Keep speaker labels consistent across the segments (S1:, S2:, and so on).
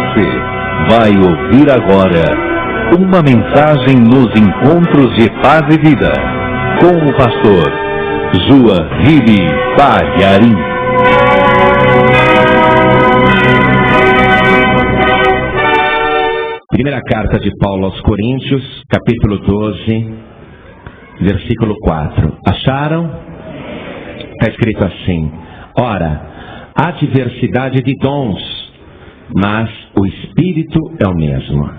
S1: Você vai ouvir agora uma mensagem nos encontros de paz e vida com o pastor Juahiri Palharim.
S2: Primeira carta de Paulo aos Coríntios, capítulo 12, versículo 4. Acharam? Está escrito assim: ora, há diversidade de dons, mas o Espírito é o mesmo.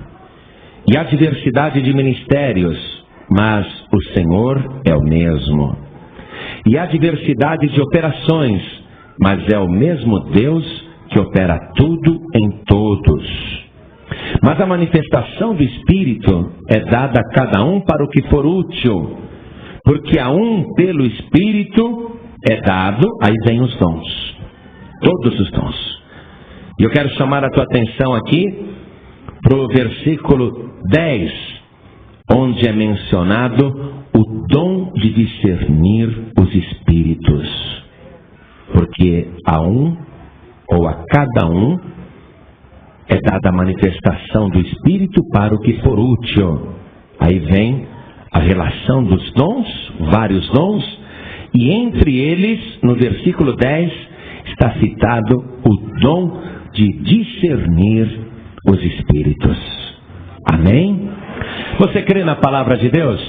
S2: E há diversidade de ministérios, mas o Senhor é o mesmo. E há diversidade de operações, mas é o mesmo Deus que opera tudo em todos. Mas a manifestação do Espírito é dada a cada um para o que for útil, porque a um pelo Espírito é dado, aí vem os dons, todos os dons. E eu quero chamar a tua atenção aqui para o versículo 10, onde é mencionado o dom de discernir os espíritos, porque a um ou a cada um é dada a manifestação do Espírito para o que for útil. Aí vem a relação dos dons, vários dons, e entre eles, no versículo 10, está citado o dom de discernir os Espíritos. Amém? Você crê na palavra de Deus?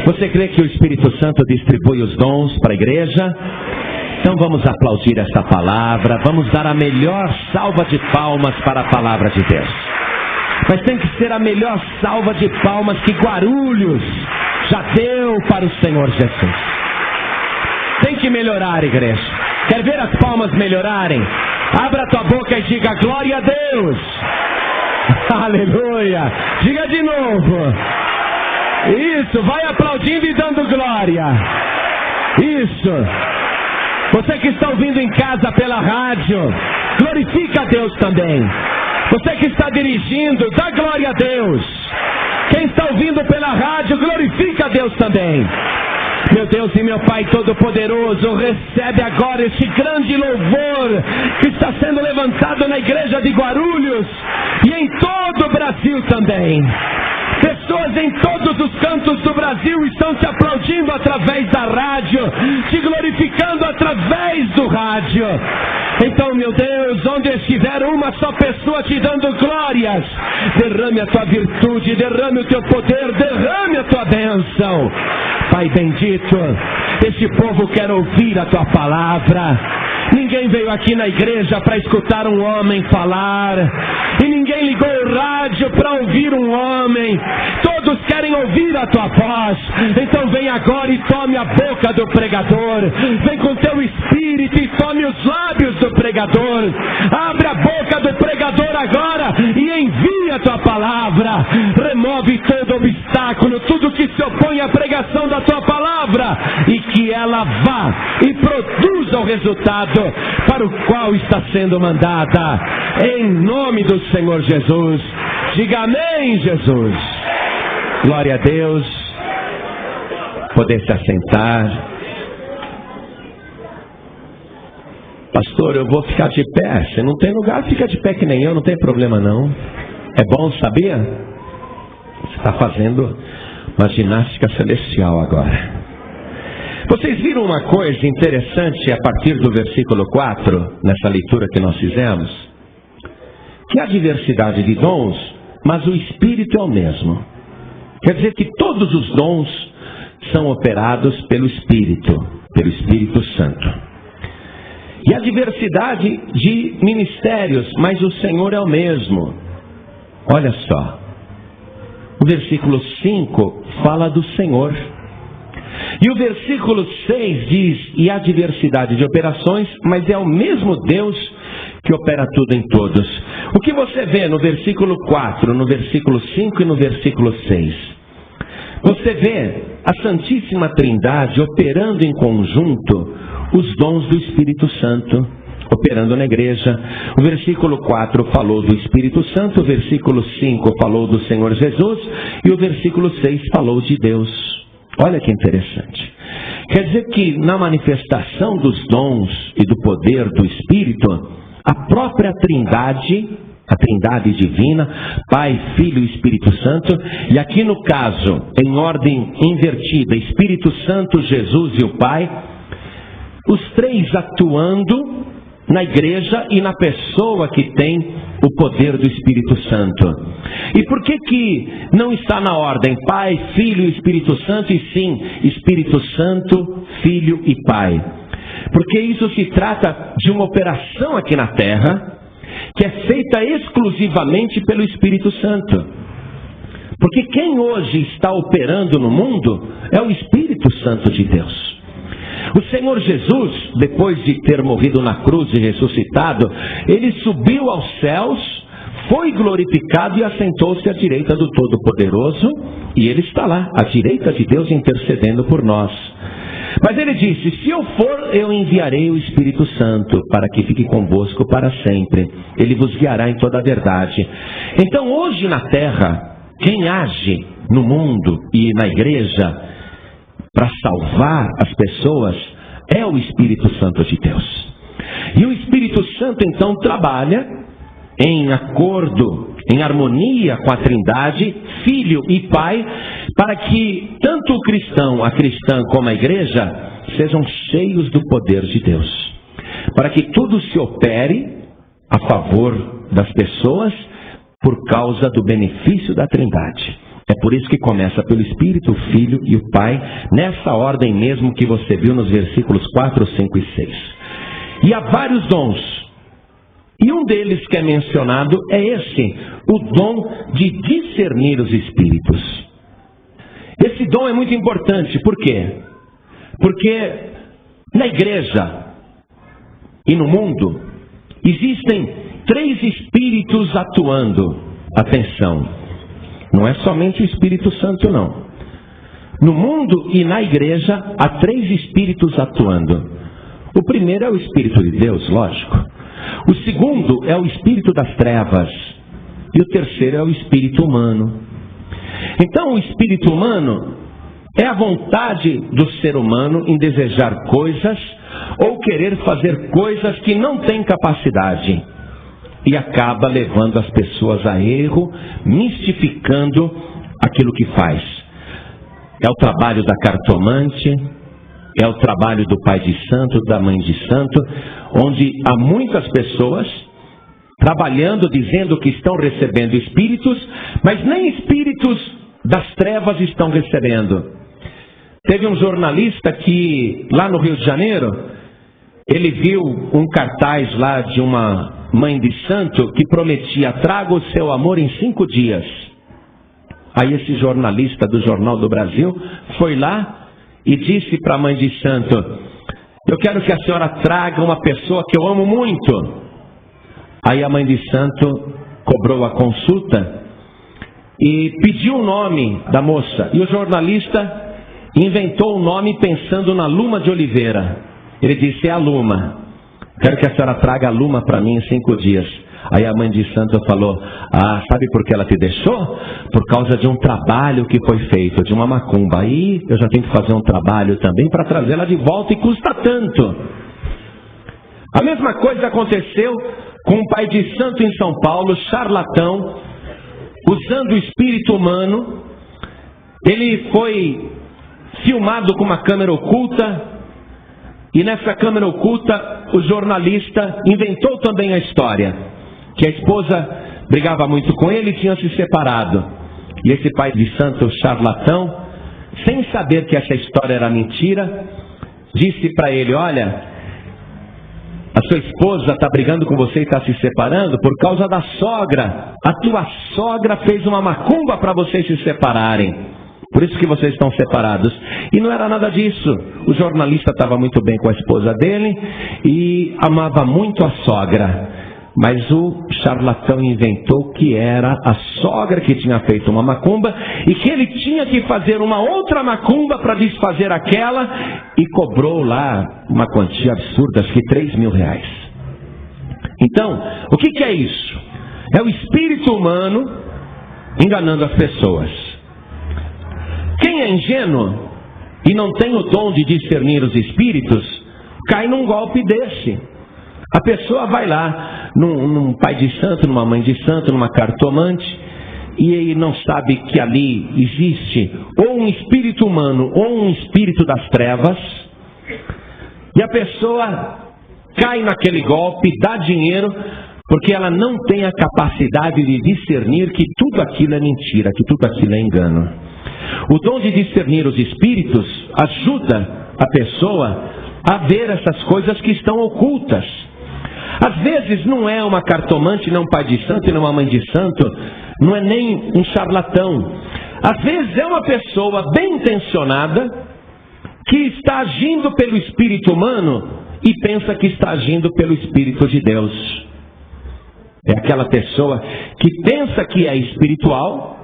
S2: Você crê que o Espírito Santo distribui os dons para a igreja? Então vamos aplaudir essa palavra, vamos dar a melhor salva de palmas para a palavra de Deus. Mas tem que ser a melhor salva de palmas que Guarulhos já deu para o Senhor Jesus. Tem que melhorar, igreja. Quer ver as palmas melhorarem? Abra a tua boca e diga glória a Deus. Aleluia. Diga de novo. Isso, vai aplaudindo e dando glória. Isso. Você que está ouvindo em casa pela rádio, glorifica a Deus também. Você que está dirigindo, dá glória a Deus. Quem está ouvindo pela rádio, glorifica a Deus também. Meu Deus e meu Pai Todo-Poderoso, recebe agora este grande louvor que está sendo levantado na igreja de Guarulhos e em todo o Brasil também. Pessoas em todos os cantos do Brasil estão te aplaudindo através da rádio, te glorificando através do rádio. Então, meu Deus, onde estiver uma só pessoa te dando glórias, derrame a tua virtude, derrame o teu poder, derrame a tua bênção. Pai bendito, este povo quer ouvir a tua palavra. Ninguém veio aqui na igreja para escutar um homem falar, e ninguém ligou o rádio para ouvir um homem. Todos querem ouvir a tua voz. Então vem agora e tome a boca do pregador. Vem com teu espírito e tome os lábios do pregador. Abre a boca do pregador agora e envia a tua palavra. Remove todo obstáculo, tudo que se opõe à pregação da tua palavra, e que ela vá e produza o resultado para o qual está sendo mandada, em nome do Senhor Jesus. Diga amém, Jesus. Glória a Deus. Poder se assentar. Pastor, eu vou ficar de pé. Se não tem lugar, fica de pé que nem eu, não tem problema não. É bom, sabia? Você está fazendo uma ginástica celestial agora. Vocês viram uma coisa interessante a partir do versículo 4, nessa leitura que nós fizemos? Que há diversidade de dons, mas o Espírito é o mesmo. Quer dizer que todos os dons são operados pelo Espírito Santo. E há diversidade de ministérios, mas o Senhor é o mesmo. Olha só, o versículo 5 fala do Senhor. E o versículo 6 diz: e há diversidade de operações, mas é o mesmo Deus que opera tudo em todos. O que você vê no versículo 4, no versículo 5 e no versículo 6? Você vê a Santíssima Trindade operando em conjunto os dons do Espírito Santo, operando na igreja. O versículo 4 falou do Espírito Santo, o versículo 5 falou do Senhor Jesus e o versículo 6 falou de Deus. Olha que interessante. Quer dizer que na manifestação dos dons e do poder do Espírito, a própria Trindade a Trindade divina, Pai, Filho e Espírito Santo, e aqui no caso, em ordem invertida, Espírito Santo, Jesus e o Pai, os três atuando na igreja e na pessoa que tem o poder do Espírito Santo. E por que não está na ordem Pai, Filho e Espírito Santo, e sim Espírito Santo, Filho e Pai? Porque isso se trata de uma operação aqui na terra, que é feita exclusivamente pelo Espírito Santo. Porque quem hoje está operando no mundo é o Espírito Santo de Deus. O Senhor Jesus, depois de ter morrido na cruz e ressuscitado, ele subiu aos céus, foi glorificado e assentou-se à direita do Todo-Poderoso, e ele está lá, à direita de Deus, intercedendo por nós. Mas ele disse: se eu for, eu enviarei o Espírito Santo, para que fique convosco para sempre. Ele vos guiará em toda a verdade. Então hoje na terra, quem age no mundo e na igreja para salvar as pessoas é o Espírito Santo de Deus. E o Espírito Santo então trabalha em acordo, em harmonia com a Trindade, Filho e Pai, para que tanto o cristão, a cristã como a igreja sejam cheios do poder de Deus, para que tudo se opere a favor das pessoas por causa do benefício da Trindade. É por isso que começa pelo Espírito, o Filho e o Pai, nessa ordem mesmo que você viu nos versículos 4, 5 e 6. E há vários dons. E um deles que é mencionado é esse, o dom de discernir os espíritos. Esse dom é muito importante, por quê? Porque na igreja e no mundo existem 3 espíritos atuando. Atenção, não é somente o Espírito Santo não. No mundo e na igreja há 3 espíritos atuando. O primeiro é o Espírito de Deus, lógico. O segundo é o espírito das trevas. E o terceiro é o espírito humano. Então o espírito humano é a vontade do ser humano em desejar coisas ou querer fazer coisas que não tem capacidade. E acaba levando as pessoas a erro, mistificando aquilo que faz. É o trabalho da cartomante, é o trabalho do pai de santo, da mãe de santo, onde há muitas pessoas trabalhando, dizendo que estão recebendo espíritos, mas nem espíritos das trevas estão recebendo. Teve um jornalista que, lá no Rio de Janeiro, ele viu um cartaz lá de uma mãe de santo que prometia: traga o seu amor em 5 dias. Aí esse jornalista do Jornal do Brasil foi lá e disse para a mãe de santo: eu quero que a senhora traga uma pessoa que eu amo muito. Aí a mãe de santo cobrou a consulta e pediu o nome da moça. E o jornalista inventou o nome pensando na Luma de Oliveira. Ele disse: é a Luma. Quero que a senhora traga a Luma para mim em 5 dias. Aí a mãe de santo falou: ah, sabe por que ela te deixou? Por causa de um trabalho que foi feito, de uma macumba. Aí eu já tenho que fazer um trabalho também para trazê-la de volta e custa tanto. A mesma coisa aconteceu com um pai de santo em São Paulo, charlatão, usando o espírito humano. Ele foi filmado com uma câmera oculta. E nessa câmera oculta, o jornalista inventou também a história, que a esposa brigava muito com ele e tinha se separado. E esse pai de santo charlatão, sem saber que essa história era mentira, disse para ele: olha, a sua esposa está brigando com você e está se separando por causa da sogra. A tua sogra fez uma macumba para vocês se separarem. Por isso que vocês estão separados. E não era nada disso. O jornalista estava muito bem com a esposa dele e amava muito a sogra. Mas o charlatão inventou que era a sogra que tinha feito uma macumba e que ele tinha que fazer uma outra macumba para desfazer aquela, e cobrou lá uma quantia absurda, acho que R$3.000. Então, o que é isso? É o espírito humano enganando as pessoas. Quem é ingênuo e não tem o dom de discernir os espíritos, cai num golpe desse. A pessoa vai lá, num pai de santo, numa mãe de santo, numa cartomante, e ele não sabe que ali existe ou um espírito humano ou um espírito das trevas, e a pessoa cai naquele golpe, dá dinheiro, porque ela não tem a capacidade de discernir que tudo aquilo é mentira, que tudo aquilo é engano. O dom de discernir os espíritos ajuda a pessoa a ver essas coisas que estão ocultas. Às vezes não é uma cartomante, não um pai de santo e não uma mãe de santo, não é nem um charlatão. Às vezes é uma pessoa bem intencionada que está agindo pelo espírito humano e pensa que está agindo pelo Espírito de Deus. É aquela pessoa que pensa que é espiritual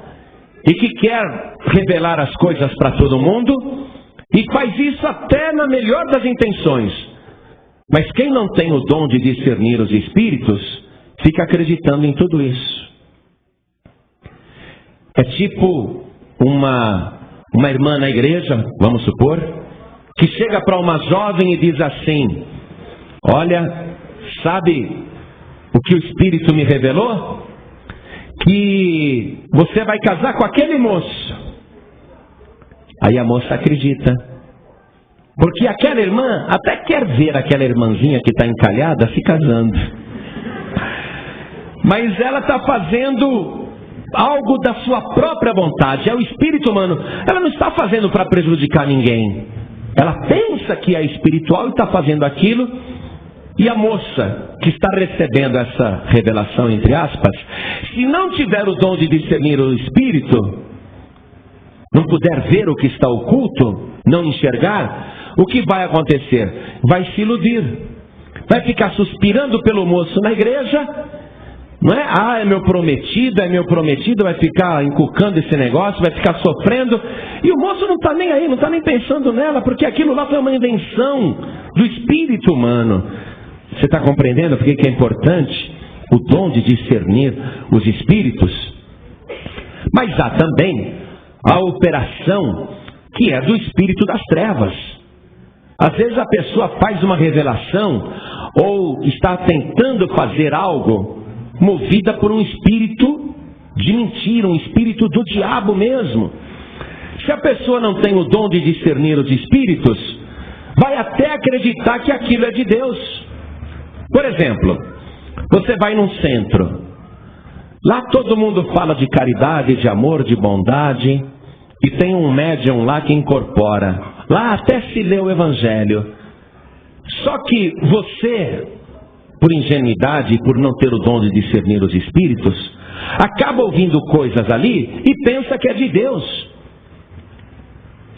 S2: e que quer revelar as coisas para todo mundo e faz isso até na melhor das intenções. Mas quem não tem o dom de discernir os espíritos fica acreditando em tudo isso. É tipo uma irmã na igreja, vamos supor, que chega para uma jovem e diz assim: olha, sabe o que o Espírito me revelou? Que você vai casar com aquele moço. Aí a moça acredita. Porque aquela irmã até quer ver aquela irmãzinha que está encalhada se casando. Mas ela está fazendo algo da sua própria vontade. É o espírito humano. Ela não está fazendo para prejudicar ninguém. Ela pensa que é espiritual e está fazendo aquilo. E a moça que está recebendo essa revelação, entre aspas, se não tiver o dom de discernir o espírito, não puder ver o que está oculto, não enxergar, o que vai acontecer? Vai se iludir. Vai ficar suspirando pelo moço na igreja, não é? Ah, é meu prometido, vai ficar encucando esse negócio, vai ficar sofrendo. E o moço não está nem aí, não está nem pensando nela, porque aquilo lá foi uma invenção do espírito humano. Você está compreendendo por que é importante o dom de discernir os espíritos? Mas há também a operação que é do espírito das trevas. Às vezes a pessoa faz uma revelação ou está tentando fazer algo movida por um espírito de mentira, um espírito do diabo mesmo. Se a pessoa não tem o dom de discernir os espíritos, vai até acreditar que aquilo é de Deus. Por exemplo, você vai num centro, lá todo mundo fala de caridade, de amor, de bondade, e tem um médium lá que incorpora. Lá até se lê o Evangelho. Só que você, por ingenuidade e por não ter o dom de discernir os espíritos, acaba ouvindo coisas ali e pensa que é de Deus.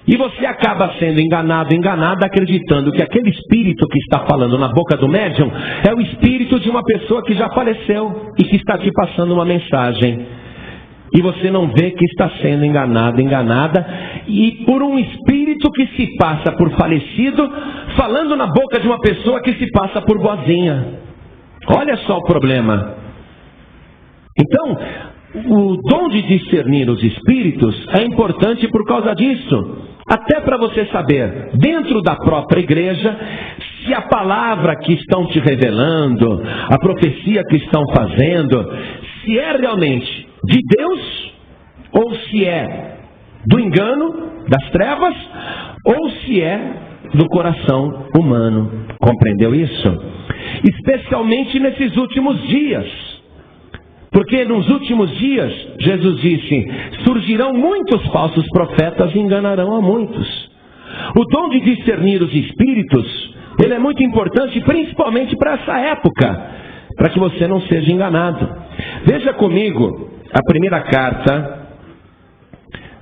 S2: E você acaba sendo enganada, acreditando que aquele espírito que está falando na boca do médium é o espírito de uma pessoa que já faleceu e que está te passando uma mensagem. E você não vê que está sendo enganada, e por um espírito que se passa por falecido, falando na boca de uma pessoa que se passa por boazinha. Olha só o problema. Então, o dom de discernir os espíritos é importante por causa disso. Até para você saber, dentro da própria igreja, se a palavra que estão te revelando, a profecia que estão fazendo, se é realmente de Deus, ou se é do engano, das trevas, ou se é do coração humano. Compreendeu isso? Especialmente nesses últimos dias. Porque nos últimos dias, Jesus disse, surgirão muitos falsos profetas e enganarão a muitos. O dom de discernir os espíritos, ele é muito importante, principalmente para essa época, para que você não seja enganado. Veja comigo a primeira carta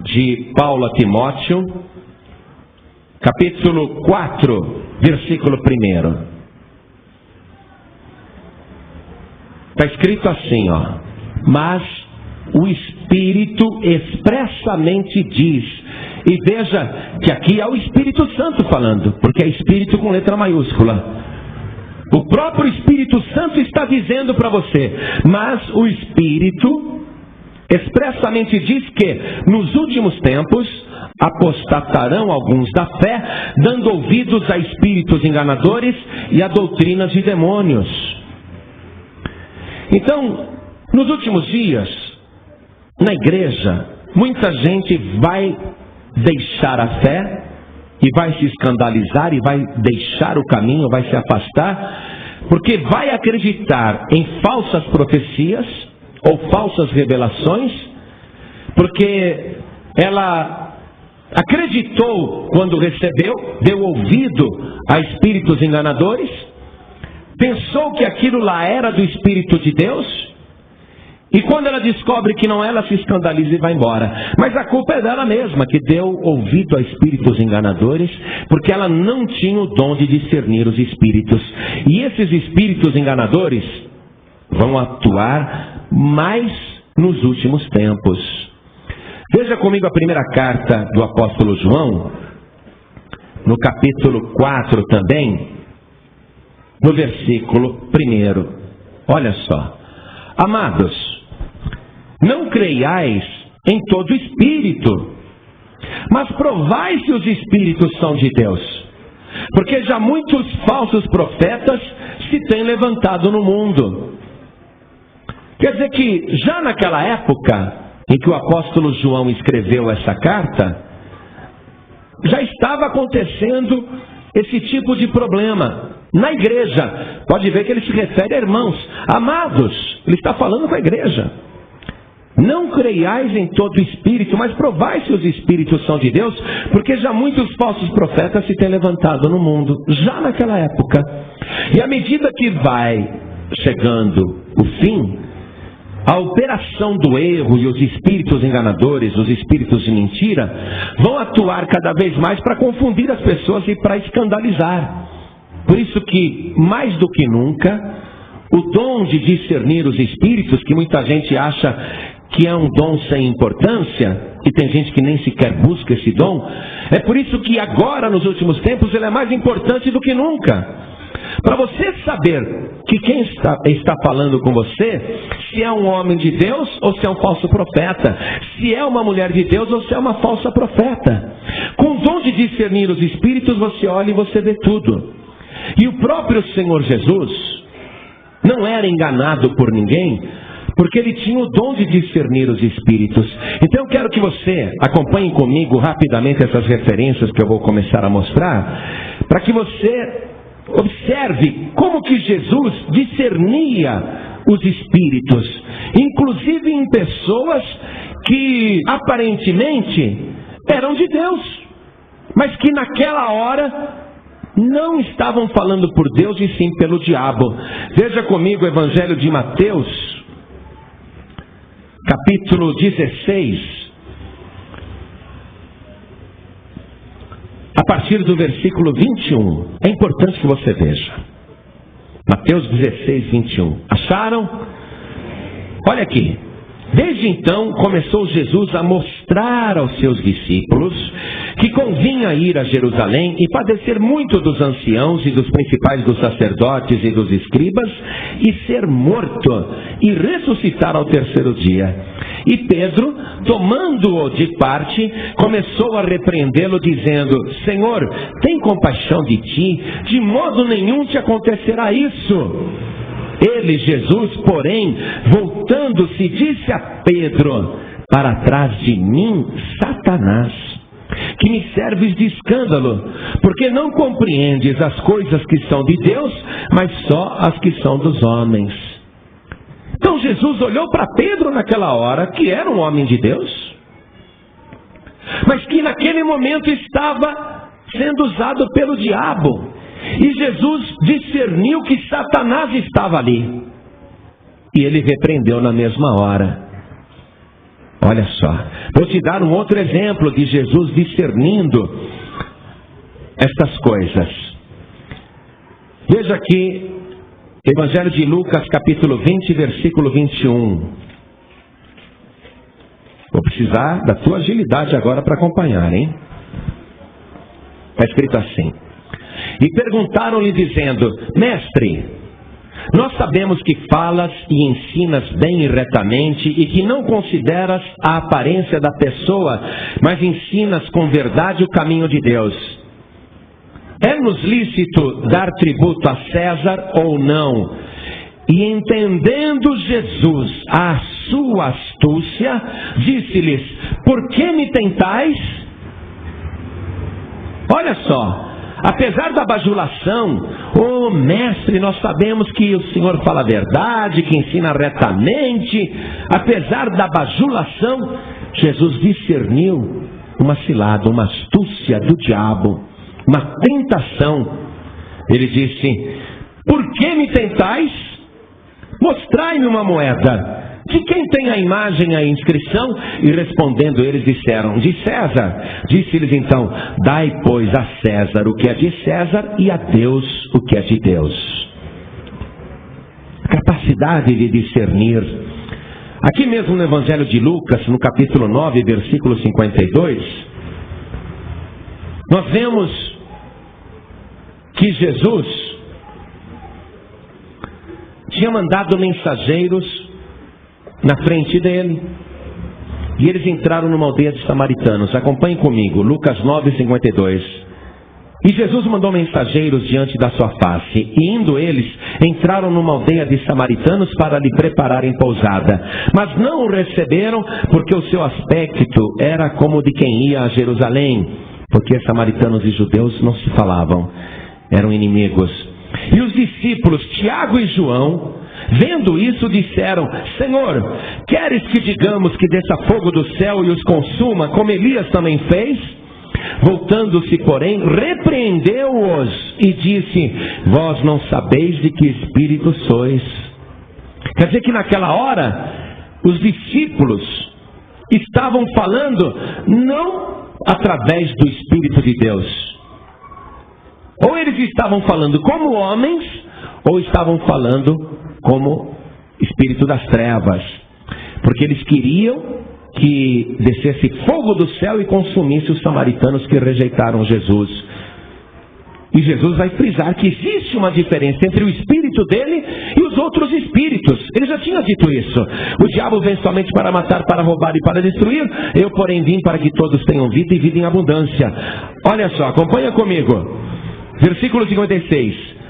S2: de Paulo a Timóteo, capítulo 4, versículo 1. Está escrito assim, ó: mas o Espírito expressamente diz, e veja que aqui é o Espírito Santo falando, porque é Espírito com letra maiúscula. O próprio Espírito Santo está dizendo para você, mas o Espírito expressamente diz que nos últimos tempos apostatarão alguns da fé, dando ouvidos a espíritos enganadores e a doutrinas de demônios. Então, nos últimos dias, na igreja, muita gente vai deixar a fé e vai se escandalizar e vai deixar o caminho, vai se afastar, porque vai acreditar em falsas profecias ou falsas revelações, porque ela acreditou quando recebeu, deu ouvido a espíritos enganadores, pensou que aquilo lá era do Espírito de Deus, e quando ela descobre que não é, ela se escandaliza e vai embora. Mas a culpa é dela mesma, que deu ouvido a espíritos enganadores, porque ela não tinha o dom de discernir os espíritos. E esses espíritos enganadores vão atuar mais nos últimos tempos. Veja comigo a primeira carta do apóstolo João, no capítulo 4 também, no versículo 1. Olha só. Amados, não creiais em todo espírito, mas provai se os espíritos são de Deus, porque já muitos falsos profetas se têm levantado no mundo. Quer dizer que já naquela época em que o apóstolo João escreveu essa carta, já estava acontecendo esse tipo de problema na igreja. Pode ver que ele se refere a irmãos, amados, ele está falando com a igreja. Não creiais em todo espírito, mas provai se os espíritos são de Deus, porque já muitos falsos profetas se têm levantado no mundo, já naquela época. E à medida que vai chegando o fim, a operação do erro e os espíritos enganadores, os espíritos de mentira, vão atuar cada vez mais para confundir as pessoas e para escandalizar. Por isso que, mais do que nunca, o dom de discernir os espíritos, que muita gente acha que é um dom sem importância, e tem gente que nem sequer busca esse dom, é por isso que agora, nos últimos tempos, ele é mais importante do que nunca. Para você saber que quem está falando com você, se é um homem de Deus ou se é um falso profeta, se é uma mulher de Deus ou se é uma falsa profeta. Com o dom de discernir os espíritos, você olha e você vê tudo. E o próprio Senhor Jesus não era enganado por ninguém, porque ele tinha o dom de discernir os espíritos. Então eu quero que você acompanhe comigo rapidamente essas referências que eu vou começar a mostrar, para que você observe como que Jesus discernia os espíritos, inclusive em pessoas que aparentemente eram de Deus, mas que naquela hora não estavam falando por Deus e sim pelo diabo. Veja comigo o Evangelho de Mateus, capítulo 16, a partir do versículo 21. É importante que você veja. Mateus 16, 21. Acharam? Olha aqui. Desde então começou Jesus a mostrar aos seus discípulos que convinha ir a Jerusalém e padecer muito dos anciãos e dos principais dos sacerdotes e dos escribas, e ser morto e ressuscitar ao terceiro dia. E Pedro, tomando-o de parte, começou a repreendê-lo, dizendo: Senhor, tem compaixão de ti, de modo nenhum te acontecerá isso. Ele, Jesus, porém, voltando-se, disse a Pedro: para trás de mim, Satanás, que me serves de escândalo, porque não compreendes as coisas que são de Deus, mas só as que são dos homens. Então Jesus olhou para Pedro naquela hora, que era um homem de Deus, mas que naquele momento estava sendo usado pelo diabo. E Jesus discerniu que Satanás estava ali, e ele repreendeu na mesma hora. Olha só, vou te dar um outro exemplo de Jesus discernindo estas coisas. Veja aqui, Evangelho de Lucas, capítulo 20, versículo 21. Vou precisar da tua agilidade agora para acompanhar, hein? Está escrito assim: e perguntaram-lhe dizendo: Mestre, nós sabemos que falas e ensinas bem e retamente, e que não consideras a aparência da pessoa, mas ensinas com verdade o caminho de Deus. É-nos lícito dar tributo a César ou não? E entendendo Jesus a sua astúcia, disse-lhes: por que me tentais? Olha só, apesar da bajulação, mestre, nós sabemos que o Senhor fala a verdade, que ensina retamente. Apesar da bajulação, Jesus discerniu uma cilada, uma astúcia do diabo, uma tentação. Ele disse: por que me tentais? Mostrai-me uma moeda. De quem tem a imagem, a inscrição? E respondendo eles disseram: de César. Disse-lhes então: dai, pois, a César o que é de César e a Deus o que é de Deus. Capacidade de discernir. Aqui mesmo no Evangelho de Lucas, no capítulo 9, versículo 52, nós vemos que Jesus tinha mandado mensageiros na frente dele, e eles entraram numa aldeia de samaritanos. Acompanhem comigo, Lucas 9, 52. E Jesus mandou mensageiros diante da sua face, e indo eles, entraram numa aldeia de samaritanos para lhe prepararem pousada. Mas não o receberam, porque o seu aspecto era como de quem ia a Jerusalém, porque samaritanos e judeus não se falavam, eram inimigos. E os discípulos Tiago e João, vendo isso, disseram: Senhor, queres que digamos que desça fogo do céu e os consuma, como Elias também fez? Voltando-se, porém, repreendeu-os e disse: vós não sabeis de que espírito sois. Quer dizer que naquela hora, os discípulos estavam falando não através do Espírito de Deus. Ou eles estavam falando como homens, ou estavam falando como espírito das trevas. Porque eles queriam que descesse fogo do céu e consumisse os samaritanos que rejeitaram Jesus. E Jesus vai frisar que existe uma diferença entre o espírito dele e os outros espíritos. Ele já tinha dito isso. O diabo vem somente para matar, para roubar e para destruir. Eu, porém, vim para que todos tenham vida e vida em abundância. Olha só, acompanha comigo. Versículo 56.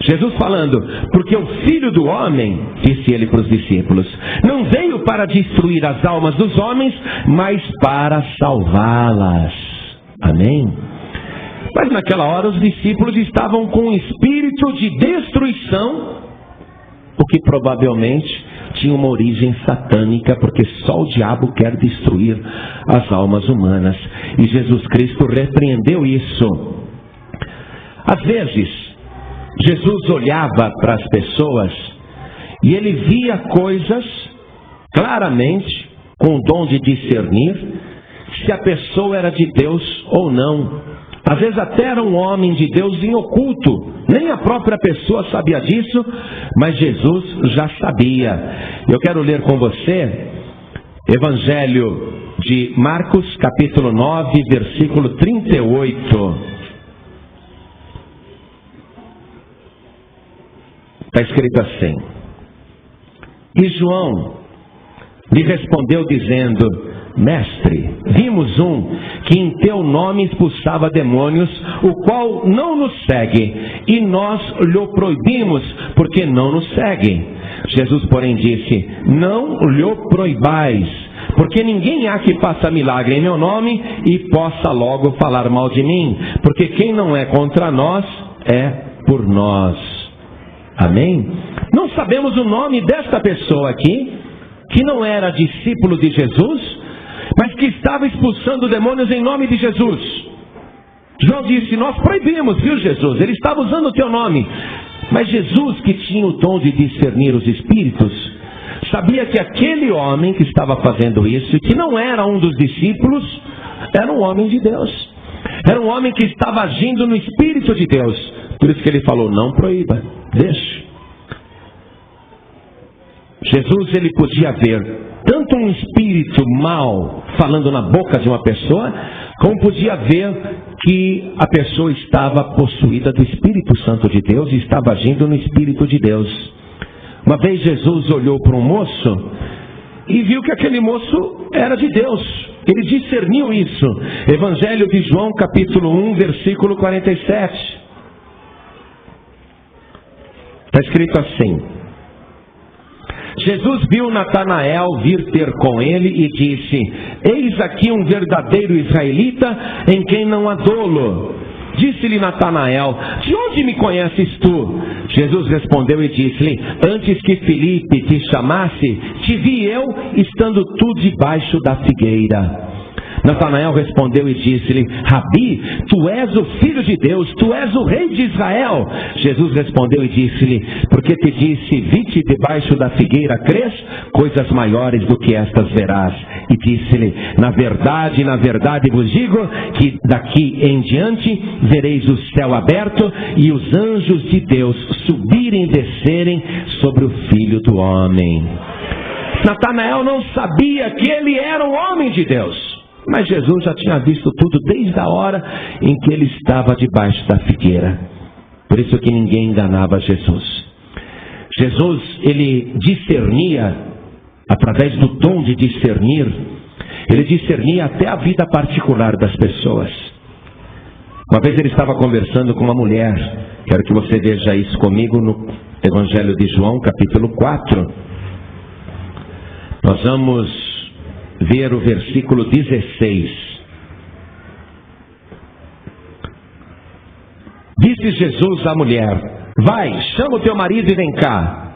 S2: Jesus falando: porque o Filho do Homem, disse ele para os discípulos, não veio para destruir as almas dos homens, mas para salvá-las. Amém? Mas naquela hora os discípulos estavam com um espírito de destruição, o que provavelmente tinha uma origem satânica, porque só o diabo quer destruir as almas humanas. E Jesus Cristo repreendeu isso. Às vezes, Jesus olhava para as pessoas e ele via coisas claramente, com o dom de discernir se a pessoa era de Deus ou não. Às vezes até era um homem de Deus em oculto, nem a própria pessoa sabia disso, mas Jesus já sabia. Eu quero ler com você Evangelho de Marcos, capítulo 9, versículo 38. Está escrito assim: e João lhe respondeu dizendo: Mestre, vimos um que em teu nome expulsava demônios, o qual não nos segue, e nós lhe proibimos, porque não nos segue. Jesus, porém, disse: não lhe proibais, porque ninguém há que faça milagre em meu nome e possa logo falar mal de mim, porque quem não é contra nós é por nós. Amém? Não sabemos o nome desta pessoa aqui, que não era discípulo de Jesus, mas que estava expulsando demônios em nome de Jesus. João disse: nós proibimos, viu, Jesus? Ele estava usando o teu nome. Mas Jesus, que tinha o dom de discernir os espíritos, sabia que aquele homem que estava fazendo isso, e que não era um dos discípulos, era um homem de Deus. Era um homem que estava agindo no Espírito de Deus. Por isso que ele falou: não proíba, deixe. Jesus, ele podia ver tanto um espírito mau falando na boca de uma pessoa, como podia ver que a pessoa estava possuída do Espírito Santo de Deus e estava agindo no Espírito de Deus. Uma vez Jesus olhou para um moço e viu que aquele moço era de Deus. Ele discerniu isso. Evangelho de João, capítulo 1, versículo 47. Está escrito assim: Jesus viu Natanael vir ter com ele e disse: eis aqui um verdadeiro israelita em quem não há dolo. Disse-lhe Natanael: de onde me conheces tu? Jesus respondeu e disse-lhe: antes que Filipe te chamasse, te vi eu estando tu debaixo da figueira. Natanael respondeu e disse-lhe: Rabi, tu és o Filho de Deus, tu és o Rei de Israel. Jesus respondeu e disse-lhe: porque te disse, vi-te debaixo da figueira, crês? Coisas maiores do que estas verás. E disse-lhe: na verdade vos digo, que daqui em diante vereis o céu aberto e os anjos de Deus subirem e descerem sobre o Filho do Homem. Natanael não sabia que ele era um homem de Deus. Mas Jesus já tinha visto tudo desde a hora em que ele estava debaixo da figueira. Por isso que ninguém enganava Jesus. Jesus, ele discernia, através do dom de discernir, ele discernia até a vida particular das pessoas. Uma vez ele estava conversando com uma mulher. Quero que você veja isso comigo no Evangelho de João, capítulo 4. Nós vamos ver o versículo 16. Disse Jesus à mulher: vai, chama o teu marido e vem cá.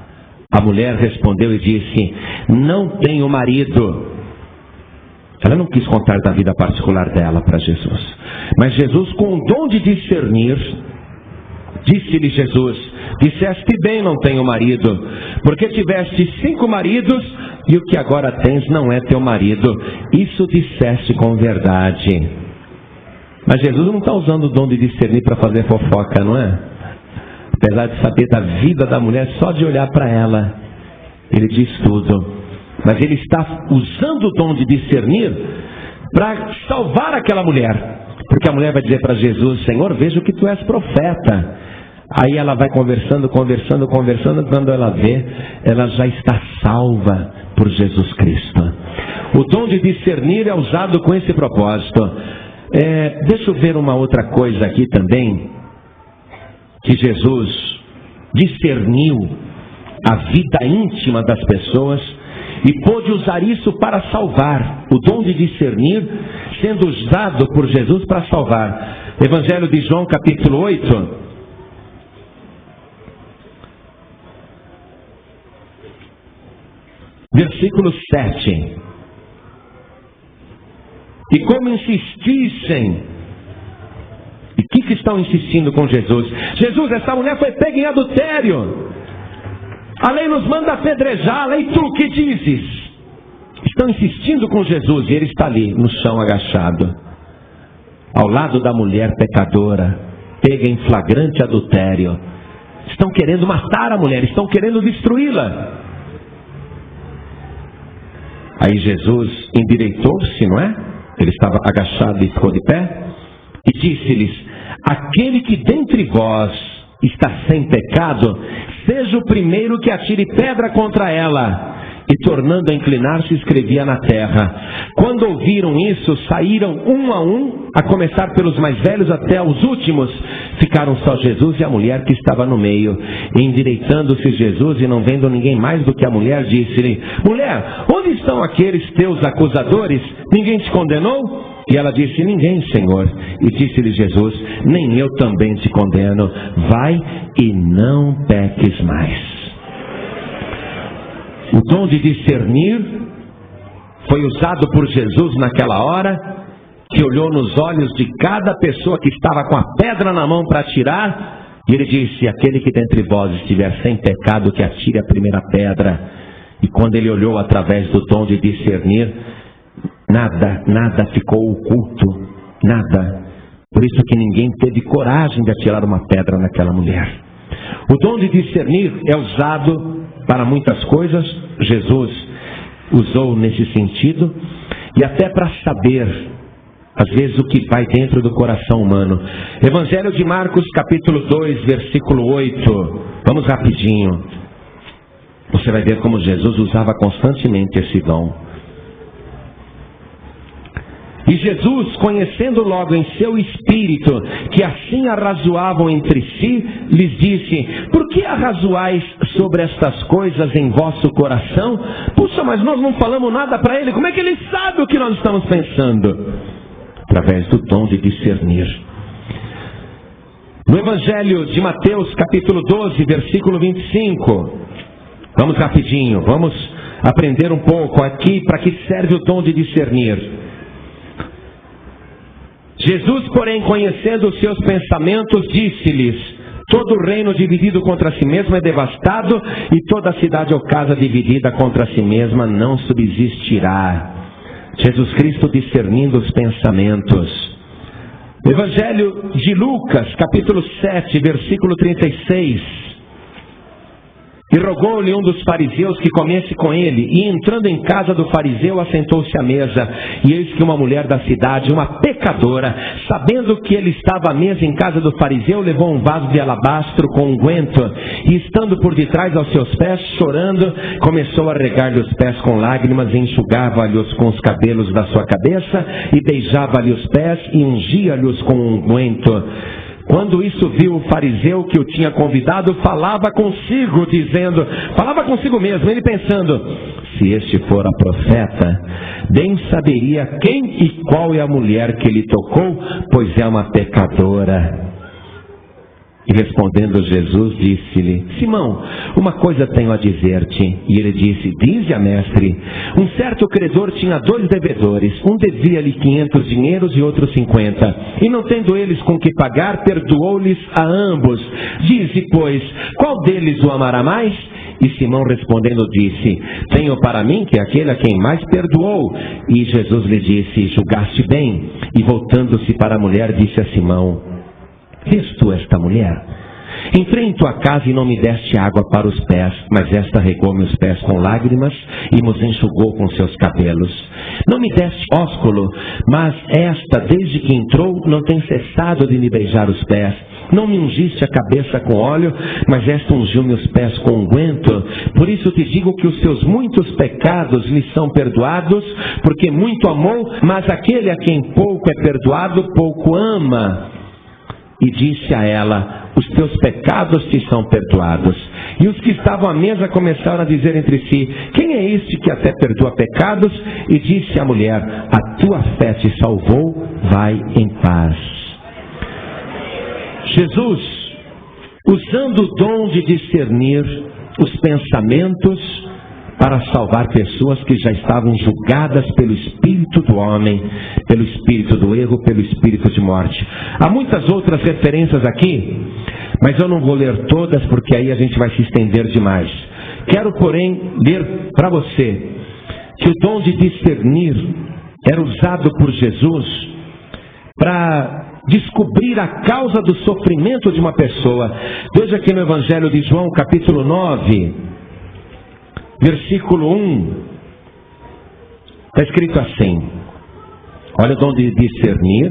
S2: A mulher respondeu e disse: não tenho marido. Ela não quis contar da vida particular dela para Jesus. Mas Jesus, com o dom de discernir, disse-lhe Jesus: disseste bem, não tenho marido, porque tiveste 5 maridos, e o que agora tens não é teu marido. Isso disseste com verdade. Mas Jesus não está usando o dom de discernir para fazer fofoca, não é? Apesar de saber da vida da mulher, só de olhar para ela, ele diz tudo. Mas ele está usando o dom de discernir para salvar aquela mulher. Porque a mulher vai dizer para Jesus: Senhor, vejo que tu és profeta. Aí ela vai conversando, quando ela vê, ela já está salva por Jesus Cristo. O dom de discernir é usado com esse propósito. Deixa eu ver uma outra coisa aqui também, que Jesus discerniu a vida íntima das pessoas e pôde usar isso para salvar. O dom de discernir sendo usado por Jesus para salvar. Evangelho de João, capítulo 8. Versículo 7. E como insistissem. E o que estão insistindo com Jesus? Jesus, essa mulher foi pega em adultério. A lei nos manda apedrejá-la. E tu o que dizes? Estão insistindo com Jesus. E ele está ali no chão agachado, ao lado da mulher pecadora, pega em flagrante adultério. Estão querendo matar a mulher, estão querendo destruí-la. Aí Jesus endireitou-se, não é? Ele estava agachado e ficou de pé. E disse-lhes: aquele que dentre vós está sem pecado, seja o primeiro que atire pedra contra ela. E tornando a inclinar-se, escrevia na terra. Quando ouviram isso, saíram um a um, a começar pelos mais velhos até os últimos. Ficaram só Jesus e a mulher que estava no meio. E endireitando-se Jesus e não vendo ninguém mais do que a mulher, disse-lhe: mulher, onde estão aqueles teus acusadores? Ninguém te condenou? E ela disse: ninguém, Senhor. E disse-lhe Jesus: nem eu também te condeno. Vai e não peques mais. O dom de discernir foi usado por Jesus naquela hora, que olhou nos olhos de cada pessoa que estava com a pedra na mão para atirar, e ele disse: aquele que dentre vós estiver sem pecado, que atire a primeira pedra. E quando ele olhou através do dom de discernir, nada ficou oculto, nada. Por isso que ninguém teve coragem de atirar uma pedra naquela mulher. O dom de discernir é usado para muitas coisas. Jesus usou nesse sentido, e até para saber, às vezes, o que vai dentro do coração humano. Evangelho de Marcos, capítulo 2, versículo 8. Vamos rapidinho. Você vai ver como Jesus usava constantemente esse dom. E Jesus, conhecendo logo em seu espírito que assim arrazoavam entre si, lhes disse: por que arrazoais sobre estas coisas em vosso coração? Puxa, mas nós não falamos nada para ele, como é que ele sabe o que nós estamos pensando? Através do dom de discernir. No Evangelho de Mateus, capítulo 12, versículo 25. Vamos rapidinho, vamos aprender um pouco aqui para que serve o dom de discernir. Jesus, porém, conhecendo os seus pensamentos, disse-lhes: todo reino dividido contra si mesmo é devastado, e toda cidade ou casa dividida contra si mesma não subsistirá. Jesus Cristo discernindo os pensamentos. Evangelho de Lucas, capítulo 7, versículo 36. E rogou-lhe um dos fariseus que comesse com ele, e entrando em casa do fariseu, assentou-se à mesa. E eis que uma mulher da cidade, uma pecadora, sabendo que ele estava à mesa em casa do fariseu, levou um vaso de alabastro com unguento, e estando por detrás aos seus pés, chorando, começou a regar-lhe os pés com lágrimas, e enxugava-lhe-os com os cabelos da sua cabeça, e beijava-lhe os pés, e ungia-lhe-os com unguento. Quando isso viu o fariseu que o tinha convidado, falava consigo mesmo, ele pensando: se este for a profeta, bem saberia quem e qual é a mulher que lhe tocou, pois é uma pecadora. E respondendo Jesus, disse-lhe: Simão, uma coisa tenho a dizer-te. E ele disse: dize a mestre. Um certo credor tinha 2 devedores. Um devia-lhe 500 dinheiros e outro 50. E não tendo eles com que pagar, perdoou-lhes a ambos. Dize, pois, qual deles o amará mais? E Simão respondendo disse: tenho para mim que é aquele a quem mais perdoou. E Jesus lhe disse: julgaste bem. E voltando-se para a mulher, disse a Simão: vês tu esta mulher? Entrei em tua casa e não me deste água para os pés, mas esta regou meus pés com lágrimas e nos enxugou com seus cabelos. Não me deste ósculo, mas esta, desde que entrou, não tem cessado de me beijar os pés. Não me ungiste a cabeça com óleo, mas esta ungiu meus pés com unguento. Por isso te digo que os seus muitos pecados lhe são perdoados, porque muito amou, mas aquele a quem pouco é perdoado, pouco ama. E disse a ela: os teus pecados te são perdoados. E os que estavam à mesa começaram a dizer entre si: quem é este que até perdoa pecados? E disse a mulher: a tua fé te salvou, vai em paz. Jesus, usando o dom de discernir os pensamentos para salvar pessoas que já estavam julgadas pelo espírito do homem, pelo espírito do erro, pelo espírito de morte. Há muitas outras referências aqui, mas eu não vou ler todas porque aí a gente vai se estender demais. Quero, porém, ler para você que o dom de discernir era usado por Jesus para descobrir a causa do sofrimento de uma pessoa. Veja aqui no Evangelho de João, capítulo 9, versículo 1, está escrito assim: olha o dom de discernir,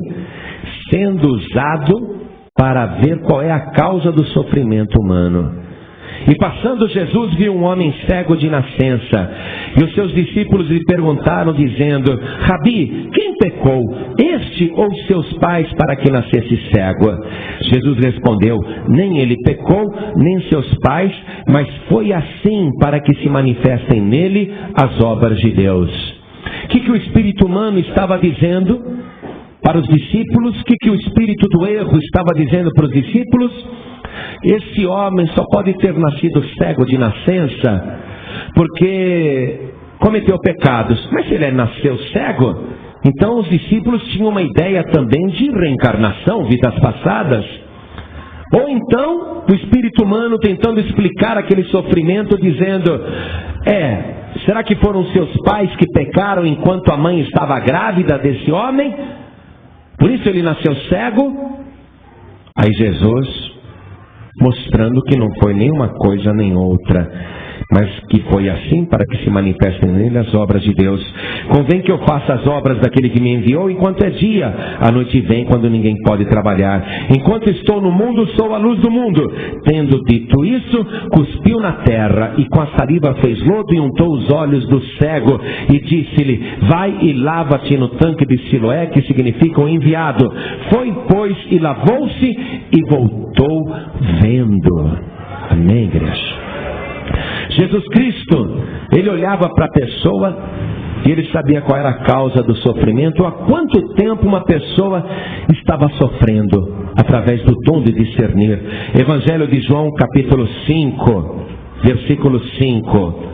S2: sendo usado para ver qual é a causa do sofrimento humano. E passando Jesus viu um homem cego de nascença, e os seus discípulos lhe perguntaram, dizendo: Rabi, quem pecou, este ou seus pais, para que nascesse cego? Jesus respondeu: nem ele pecou, nem seus pais, mas foi assim para que se manifestem nele as obras de Deus. O que o espírito humano estava dizendo para os discípulos? O que o espírito do erro estava dizendo para os discípulos? Esse homem só pode ter nascido cego de nascença porque cometeu pecados. Mas se ele nasceu cego, então os discípulos tinham uma ideia também de reencarnação, vidas passadas. Ou então o espírito humano tentando explicar aquele sofrimento, dizendo: será que foram seus pais que pecaram enquanto a mãe estava grávida desse homem? Por isso ele nasceu cego? Aí Jesus, mostrando que não foi nenhuma coisa nem outra, mas que foi assim para que se manifestem nele as obras de Deus. Convém que eu faça as obras daquele que me enviou enquanto é dia. A noite vem quando ninguém pode trabalhar. Enquanto estou no mundo, sou a luz do mundo. Tendo dito isso, cuspiu na terra e com a saliva fez lodo e untou os olhos do cego e disse-lhe: vai e lava-te no tanque de Siloé, que significa o enviado. Foi, pois, e lavou-se e voltou vendo. Amém, igreja? Jesus Cristo, ele olhava para a pessoa e ele sabia qual era a causa do sofrimento, há quanto tempo uma pessoa estava sofrendo, através do dom de discernir. Evangelho de João, capítulo 5, versículo 5.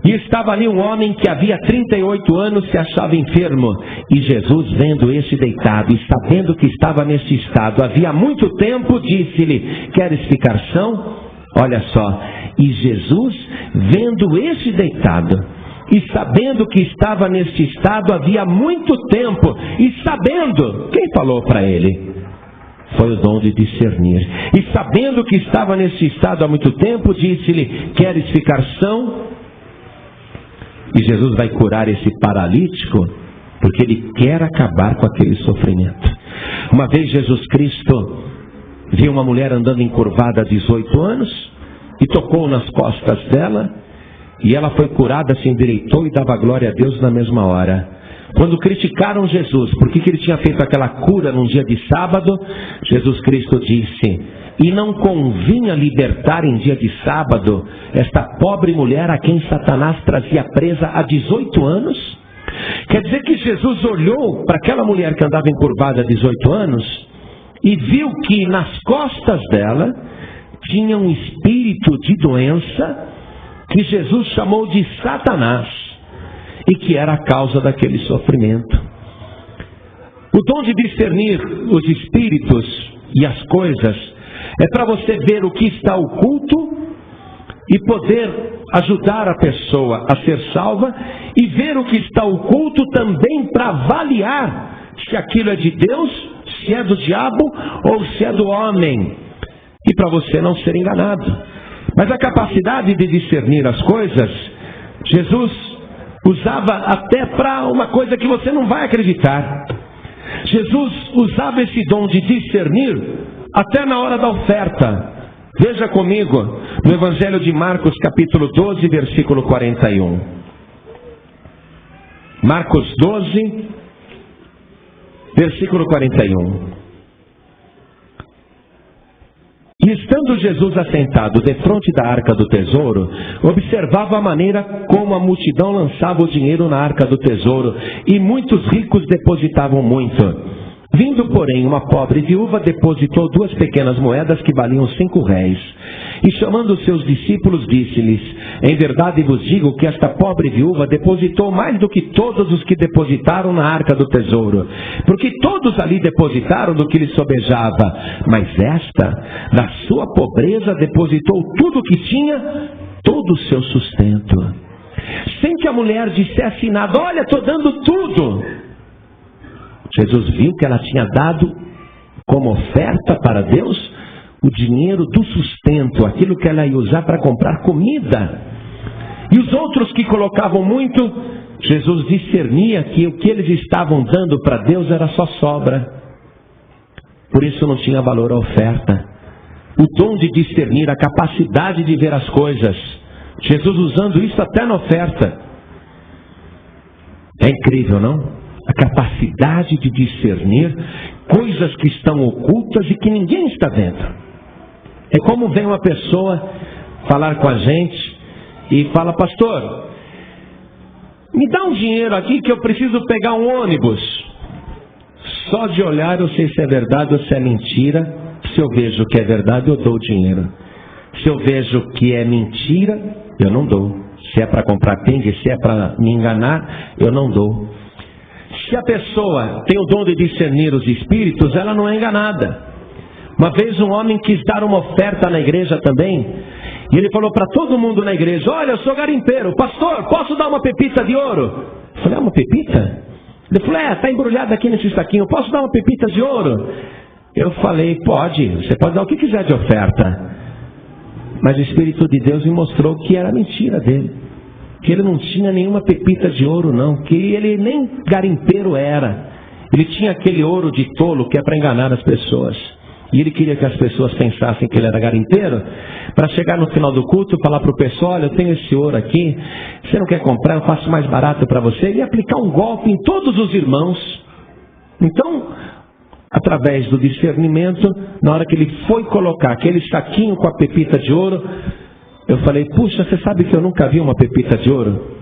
S2: E estava ali um homem que havia 38 anos se achava enfermo. E Jesus, vendo este deitado e sabendo que estava neste estado havia muito tempo, disse-lhe: queres ficar são? Olha só, e Jesus, vendo este deitado, e sabendo que estava neste estado havia muito tempo, e sabendo, quem falou para ele? Foi o dom de discernir. E sabendo que estava neste estado há muito tempo, disse-lhe: queres ficar são? E Jesus vai curar esse paralítico, porque ele quer acabar com aquele sofrimento. Uma vez Jesus Cristo viu uma mulher andando encurvada há 18 anos e tocou nas costas dela, e ela foi curada, se endireitou e dava glória a Deus na mesma hora. Quando criticaram Jesus, por que ele tinha feito aquela cura num dia de sábado, Jesus Cristo disse: e não convinha libertar em dia de sábado esta pobre mulher a quem Satanás trazia presa há 18 anos? Quer dizer que Jesus olhou para aquela mulher que andava encurvada há 18 anos e viu que nas costas dela tinha um espírito de doença que Jesus chamou de Satanás e que era a causa daquele sofrimento. O dom de discernir os espíritos e as coisas é para você ver o que está oculto e poder ajudar a pessoa a ser salva, e ver o que está oculto também para avaliar se aquilo é de Deus, se é do diabo ou se é do homem, e para você não ser enganado. Mas a capacidade de discernir as coisas, Jesus usava até para uma coisa que você não vai acreditar. Jesus usava esse dom de discernir até na hora da oferta. Veja comigo no Evangelho de Marcos, capítulo 12, versículo 41. Marcos 12, versículo 41. E estando Jesus assentado defronte da arca do tesouro, observava a maneira como a multidão lançava o dinheiro na arca do tesouro, e muitos ricos depositavam muito. Vindo, porém, uma pobre viúva, depositou 2 pequenas moedas que valiam 5 réis. E chamando os seus discípulos, disse-lhes: em verdade vos digo que esta pobre viúva depositou mais do que todos os que depositaram na arca do tesouro. Porque todos ali depositaram do que lhes sobejava, mas esta, da sua pobreza, depositou tudo o que tinha, todo o seu sustento. Sem que a mulher dissesse nada: olha, estou dando tudo. Jesus viu que ela tinha dado como oferta para Deus o dinheiro do sustento, aquilo que ela ia usar para comprar comida. E os outros que colocavam muito, Jesus discernia que o que eles estavam dando para Deus era só sobra. Por isso não tinha valor a oferta. O dom de discernir, a capacidade de ver as coisas. Jesus usando isso até na oferta. É incrível, não? A capacidade de discernir coisas que estão ocultas e que ninguém está vendo. É como vem uma pessoa falar com a gente e fala: pastor, me dá um dinheiro aqui que eu preciso pegar um ônibus. Só de olhar eu sei se é verdade ou se é mentira. Se eu vejo que é verdade, eu dou o dinheiro. Se eu vejo que é mentira, eu não dou. Se é para comprar pinga, se é para me enganar, eu não dou. Se a pessoa tem o dom de discernir os espíritos, ela não é enganada. Uma vez um homem quis dar uma oferta na igreja também, e ele falou para todo mundo na igreja: olha, eu sou garimpeiro, pastor, posso dar uma pepita de ouro? Eu falei: uma pepita? Ele falou: está embrulhada aqui nesse saquinho, posso dar uma pepita de ouro? Eu falei: pode, você pode dar o que quiser de oferta. Mas o Espírito de Deus me mostrou que era mentira dele. Que ele não tinha nenhuma pepita de ouro não. Que ele nem garimpeiro era. Ele tinha aquele ouro de tolo que é para enganar as pessoas. E ele queria que as pessoas pensassem que ele era garimpeiro, para chegar no final do culto, falar para o pessoal: olha, eu tenho esse ouro aqui, você não quer comprar, eu faço mais barato para você. Ele ia aplicar um golpe em todos os irmãos. Então, através do discernimento, na hora que ele foi colocar aquele saquinho com a pepita de ouro, eu falei: puxa, você sabe que eu nunca vi uma pepita de ouro?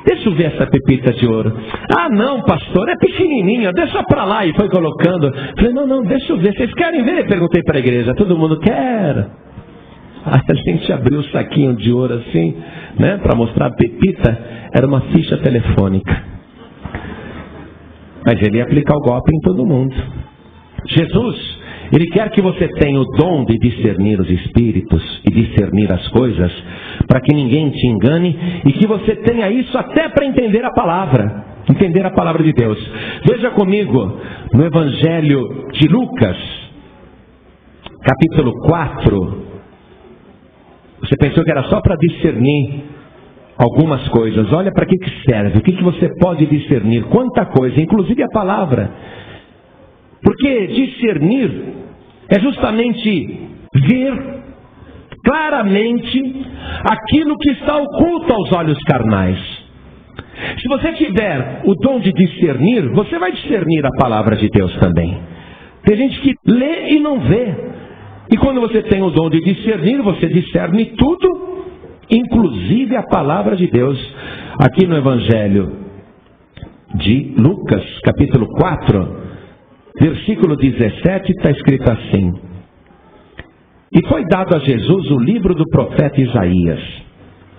S2: Deixa eu ver essa pepita de ouro. Ah, não, pastor, é pequenininha, deixa pra lá. E foi colocando. Falei: não, deixa eu ver. Vocês querem ver? Perguntei para a igreja. Todo mundo quer. Aí a gente abriu o saquinho de ouro assim, né, para mostrar a pepita. Era uma ficha telefônica. Mas ele ia aplicar o golpe em todo mundo. Jesus, ele quer que você tenha o dom de discernir os espíritos e discernir as coisas, para que ninguém te engane, e que você tenha isso até para entender a palavra de Deus. Veja comigo no Evangelho de Lucas, capítulo 4. Você pensou que era só para discernir algumas coisas? Olha para que serve, o que você pode discernir, quanta coisa, inclusive a palavra. Porque discernir é justamente ver claramente aquilo que está oculto aos olhos carnais. Se você tiver o dom de discernir, você vai discernir a palavra de Deus também. Tem gente que lê e não vê. E quando você tem o dom de discernir, você discerne tudo, inclusive a palavra de Deus. Aqui no Evangelho de Lucas, capítulo 4, versículo 17, está escrito assim: e foi dado a Jesus o livro do profeta Isaías.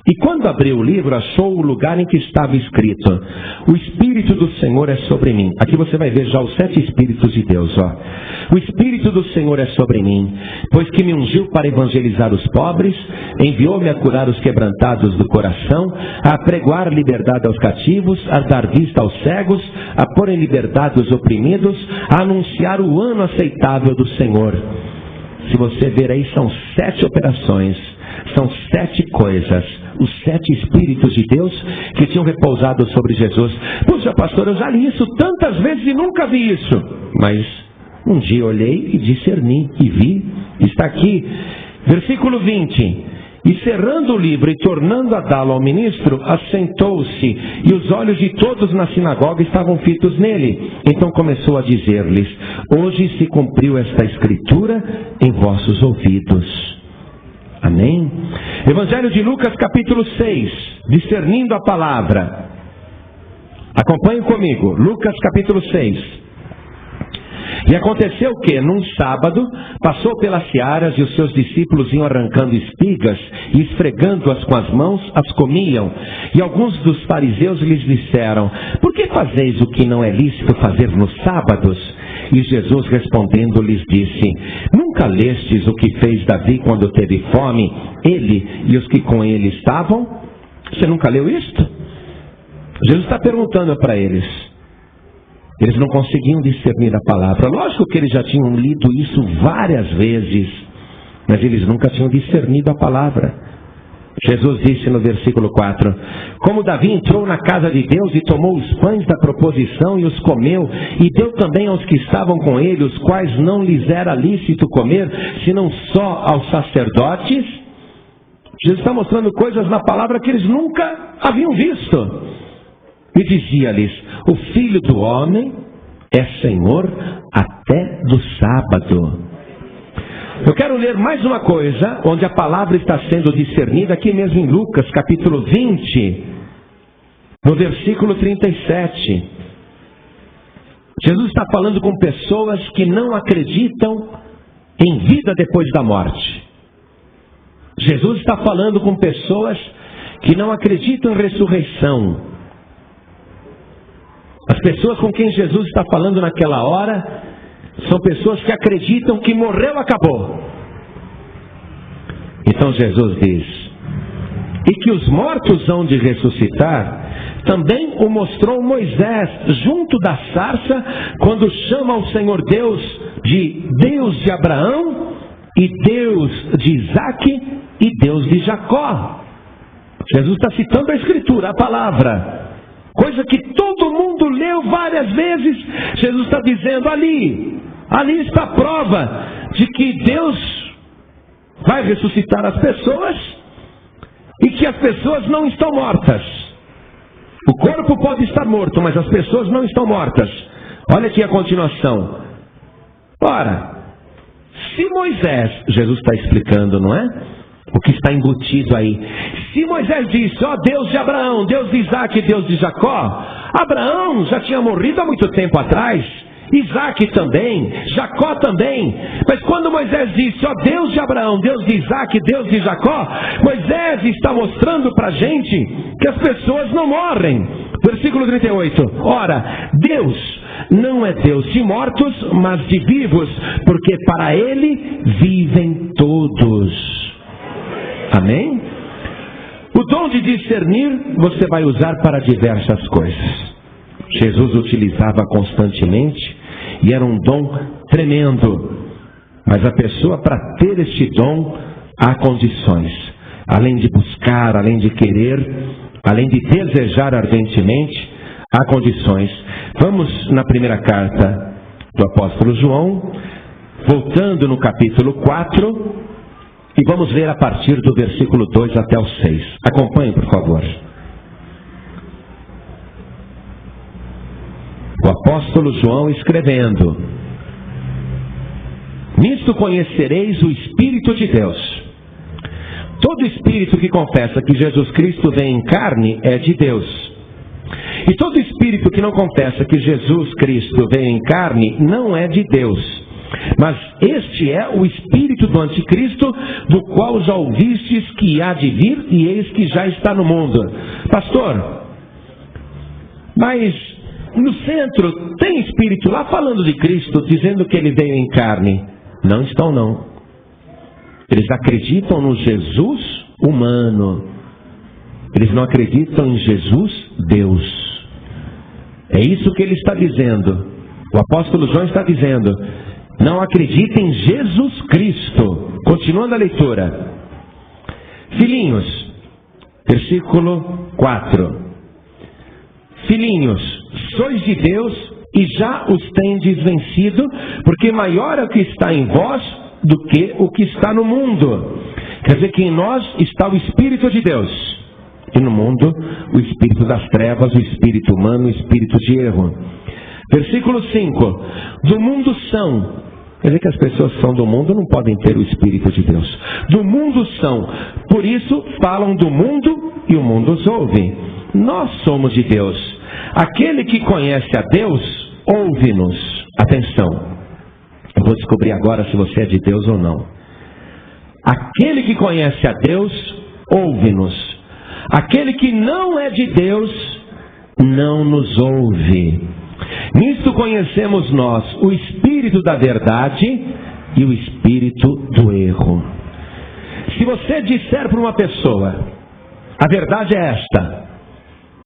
S2: E quando abriu o livro, achou o lugar em que estava escrito: o Espírito do Senhor é sobre mim. Aqui você vai ver já os 7 Espíritos de Deus, ó. O Espírito do Senhor é sobre mim, pois que me ungiu para evangelizar os pobres, enviou-me a curar os quebrantados do coração, a pregoar liberdade aos cativos, a dar vista aos cegos, a pôr em liberdade os oprimidos, a anunciar o ano aceitável do Senhor. Se você ver aí, são 7 operações, são 7 coisas, os 7 Espíritos de Deus que tinham repousado sobre Jesus. Puxa, pastor, eu já li isso tantas vezes e nunca vi isso. Mas um dia olhei e discerni e vi, está aqui, versículo 20. E cerrando o livro e tornando a dá-lo ao ministro, assentou-se, e os olhos de todos na sinagoga estavam fitos nele. Então começou a dizer-lhes: hoje se cumpriu esta escritura em vossos ouvidos. Amém? Evangelho de Lucas, capítulo 6, discernindo a palavra. Acompanhe comigo, Lucas capítulo 6. E aconteceu que, num sábado, passou pelas searas e os seus discípulos iam arrancando espigas e esfregando-as com as mãos, as comiam. E alguns dos fariseus lhes disseram: por que fazeis o que não é lícito fazer nos sábados? E Jesus respondendo lhes disse: nunca lestes o que fez Davi quando teve fome, ele e os que com ele estavam? Você nunca leu isto? Jesus está perguntando para eles. Eles não conseguiam discernir a palavra. Lógico que eles já tinham lido isso várias vezes, mas eles nunca tinham discernido a palavra. Jesus disse no versículo 4: como Davi entrou na casa de Deus e tomou os pães da proposição e os comeu, e deu também aos que estavam com ele, os quais não lhes era lícito comer, senão só aos sacerdotes. Jesus está mostrando coisas na palavra que eles nunca haviam visto. E dizia-lhes: o Filho do Homem é Senhor até do sábado. Eu quero ler mais uma coisa, onde a palavra está sendo discernida, aqui mesmo em Lucas, capítulo 20, no versículo 37. Jesus está falando com pessoas que não acreditam em vida depois da morte. Jesus está falando com pessoas que não acreditam em ressurreição. As pessoas com quem Jesus está falando naquela hora são pessoas que acreditam que morreu, acabou. Então Jesus diz: e que os mortos hão de ressuscitar, também o mostrou Moisés junto da sarça, quando chama o Senhor Deus de Deus de Abraão, e Deus de Isaac e Deus de Jacó. Jesus está citando a Escritura, a palavra, coisa que todo mundo leu várias vezes. Jesus está dizendo ali está a prova de que Deus vai ressuscitar as pessoas e que as pessoas não estão mortas. O corpo pode estar morto, mas as pessoas não estão mortas. Olha aqui a continuação. Ora, se Moisés, Jesus está explicando, não é? O que está embutido aí. Se Moisés disse, ó Deus de Abraão, Deus de Isaac e Deus de Jacó, Abraão já tinha morrido há muito tempo atrás, Isaac também, Jacó também. Mas quando Moisés disse, ó Deus de Abraão, Deus de Isaac, Deus de Jacó, Moisés está mostrando para a gente que as pessoas não morrem. Versículo 38. Ora, Deus não é Deus de mortos, mas de vivos, porque para Ele vivem todos. Amém? O dom de discernir você vai usar para diversas coisas. Jesus utilizava constantemente e era um dom tremendo. Mas a pessoa, para ter este dom, há condições. Além de buscar, além de querer, além de desejar ardentemente, há condições. Vamos na primeira carta do apóstolo João, voltando no capítulo 4, e vamos ler a partir do versículo 2 até o 6. Acompanhe, por favor. O apóstolo João escrevendo: nisto conhecereis o Espírito de Deus. Todo espírito que confessa que Jesus Cristo vem em carne é de Deus. E todo espírito que não confessa que Jesus Cristo veio em carne não é de Deus. Mas este é o espírito do anticristo, do qual já ouvistes que há de vir, e eis que já está no mundo. Pastor, mas no centro tem espírito lá falando de Cristo, dizendo que ele veio em carne. Não estão, não. Eles acreditam no Jesus humano. Eles não acreditam em Jesus Deus. É isso que ele está dizendo. O apóstolo João está dizendo: não acredita em Jesus Cristo. Continuando a leitura. Filhinhos, versículo 4. Filhinhos, sois de Deus e já os tendes vencido, porque maior é o que está em vós do que o que está no mundo. Quer dizer que em nós está o Espírito de Deus, e no mundo o espírito das trevas, o espírito humano, o espírito de erro. Versículo 5. Do mundo são. Quer dizer que as pessoas que são do mundo não podem ter o Espírito de Deus. Do mundo são, por isso falam do mundo e o mundo os ouve. Nós somos de Deus. Aquele que conhece a Deus, ouve-nos. Atenção, eu vou descobrir agora se você é de Deus ou não. Aquele que conhece a Deus, ouve-nos. Aquele que não é de Deus, não nos ouve. Nisto conhecemos nós o espírito da verdade e o espírito do erro. Se você disser para uma pessoa, a verdade é esta: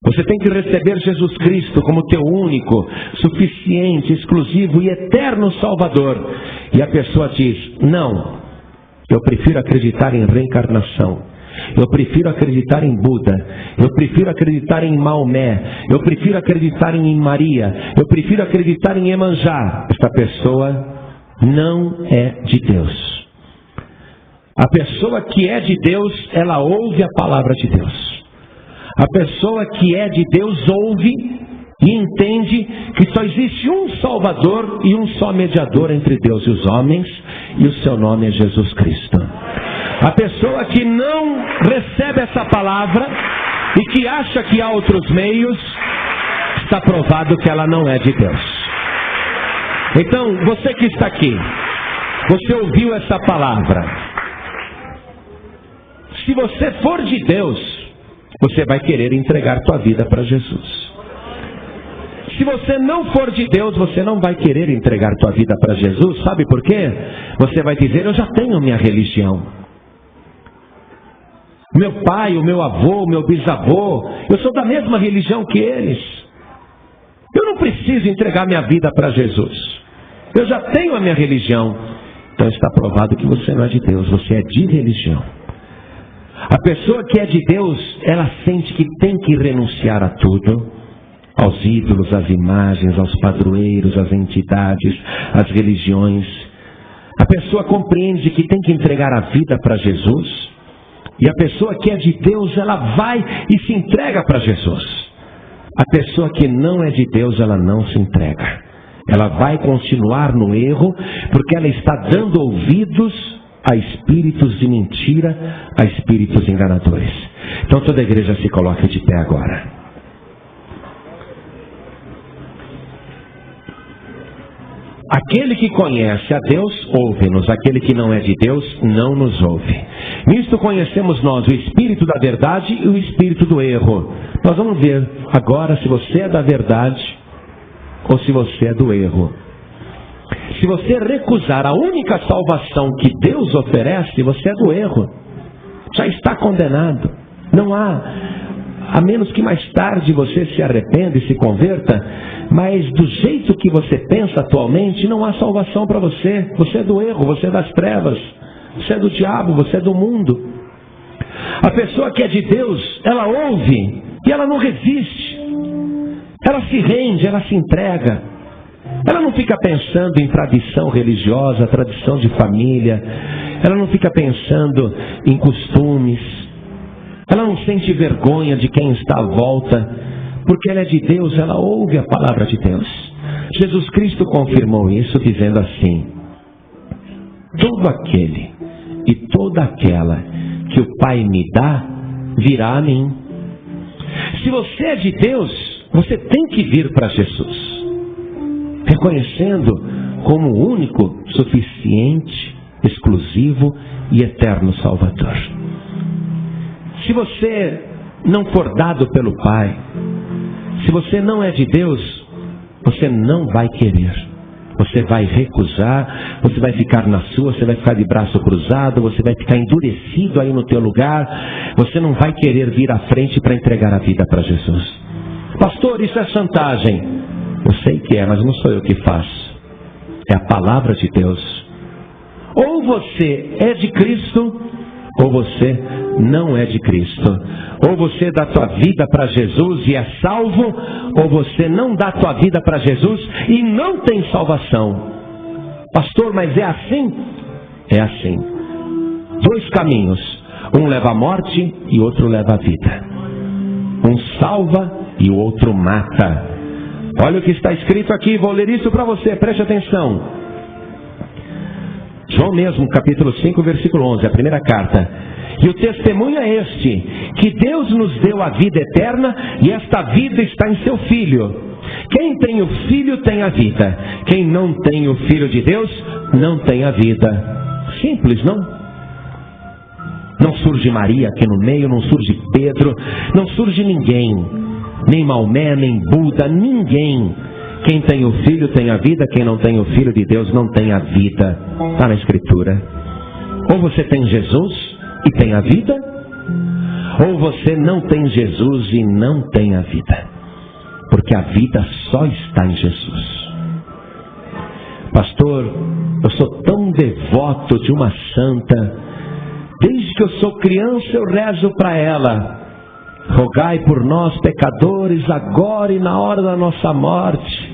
S2: você tem que receber Jesus Cristo como teu único, suficiente, exclusivo e eterno Salvador, e a pessoa diz: não, eu prefiro acreditar em reencarnação, eu prefiro acreditar em Buda, eu prefiro acreditar em Maomé, eu prefiro acreditar em Maria, eu prefiro acreditar em Iemanjá. Esta pessoa não é de Deus. A pessoa que é de Deus, ela ouve a palavra de Deus. A pessoa que é de Deus ouve e entende que só existe um Salvador e um só mediador entre Deus e os homens, e o seu nome é Jesus Cristo. A pessoa que não recebe essa palavra e que acha que há outros meios, está provado que ela não é de Deus. Então, você que está aqui, você ouviu essa palavra. Se você for de Deus, você vai querer entregar tua vida para Jesus. Se você não for de Deus, você não vai querer entregar tua vida para Jesus. Sabe por quê? Você vai dizer: eu já tenho minha religião. Meu pai, o meu avô, o meu bisavô, eu sou da mesma religião que eles. Eu não preciso entregar minha vida para Jesus. Eu já tenho a minha religião. Então está provado que você não é de Deus, você é de religião. A pessoa que é de Deus, ela sente que tem que renunciar a tudo, aos ídolos, às imagens, aos padroeiros, às entidades, às religiões. A pessoa compreende que tem que entregar a vida para Jesus. E a pessoa que é de Deus, ela vai e se entrega para Jesus. A pessoa que não é de Deus, ela não se entrega. Ela vai continuar no erro, porque ela está dando ouvidos a espíritos de mentira, a espíritos enganadores. Então toda a igreja se coloca de pé agora. Aquele que conhece a Deus, ouve-nos. Aquele que não é de Deus, não nos ouve. Nisto conhecemos nós o espírito da verdade e o espírito do erro. Nós vamos ver agora se você é da verdade ou se você é do erro. Se você recusar a única salvação que Deus oferece, você é do erro. Já está condenado. Não há, a menos que mais tarde você se arrependa e se converta, mas do jeito que você pensa atualmente, não há salvação para você. Você é do erro, você é das trevas, você é do diabo, você é do mundo. A pessoa que é de Deus, ela ouve e ela não resiste. Ela se rende, ela se entrega. Ela não fica pensando em tradição religiosa, tradição de família. Ela não fica pensando em costumes. Ela não sente vergonha de quem está à volta. Porque ela é de Deus, ela ouve a palavra de Deus. Jesus Cristo confirmou isso dizendo assim: todo aquele e toda aquela que o Pai me dá, virá a mim. Se você é de Deus, você tem que vir para Jesus, reconhecendo como o único, suficiente, exclusivo e eterno Salvador. Se você não for dado pelo Pai, se você não é de Deus, você não vai querer. Você vai recusar, você vai ficar na sua, você vai ficar de braço cruzado, você vai ficar endurecido aí no teu lugar. Você não vai querer vir à frente para entregar a vida para Jesus. Pastor, isso é chantagem. Eu sei que é, mas não sou eu que faço. É a palavra de Deus. Ou você é de Cristo, ou você não é de Cristo. Ou você dá tua vida para Jesus e é salvo, ou você não dá tua vida para Jesus e não tem salvação. Pastor, mas é assim? É assim. Dois caminhos. Um leva à morte e outro leva à vida. Um salva e o outro mata. Olha o que está escrito aqui, vou ler isso para você, preste atenção. João mesmo, capítulo 5, versículo 11, a primeira carta. E o testemunho é este, que Deus nos deu a vida eterna, e esta vida está em seu Filho. Quem tem o Filho tem a vida. Quem não tem o Filho de Deus, não tem a vida. Simples, não? Não surge Maria aqui no meio, não surge Pedro, não surge ninguém. Nem Maomé, nem Buda, ninguém. Quem tem o Filho tem a vida, quem não tem o Filho de Deus não tem a vida. Está na Escritura. Ou você tem Jesus e tem a vida, ou você não tem Jesus e não tem a vida. Porque a vida só está em Jesus. Pastor, eu sou tão devoto de uma santa. Desde que eu sou criança eu rezo para ela. Rogai por nós pecadores, agora e na hora da nossa morte.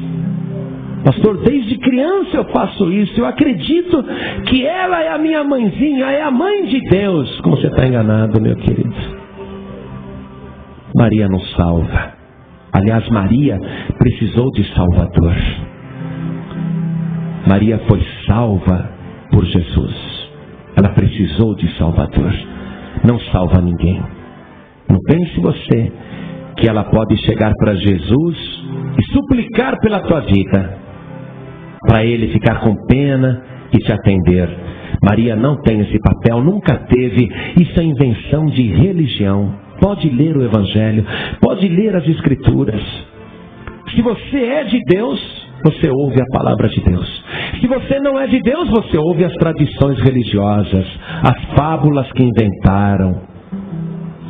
S2: Pastor, desde criança eu faço isso. Eu acredito que ela é a minha mãezinha, é a mãe de Deus. Como você está enganado, meu querido. Maria não salva. Aliás, Maria precisou de Salvador. Maria foi salva por Jesus. Ela precisou de Salvador. Não salva ninguém. Não pense você que ela pode chegar para Jesus e suplicar pela tua vida, para ele ficar com pena e te atender. Maria não tem esse papel, nunca teve. Isso é invenção de religião. Pode ler o Evangelho, pode ler as Escrituras. Se você é de Deus, você ouve a palavra de Deus. Se você não é de Deus, você ouve as tradições religiosas, as fábulas que inventaram.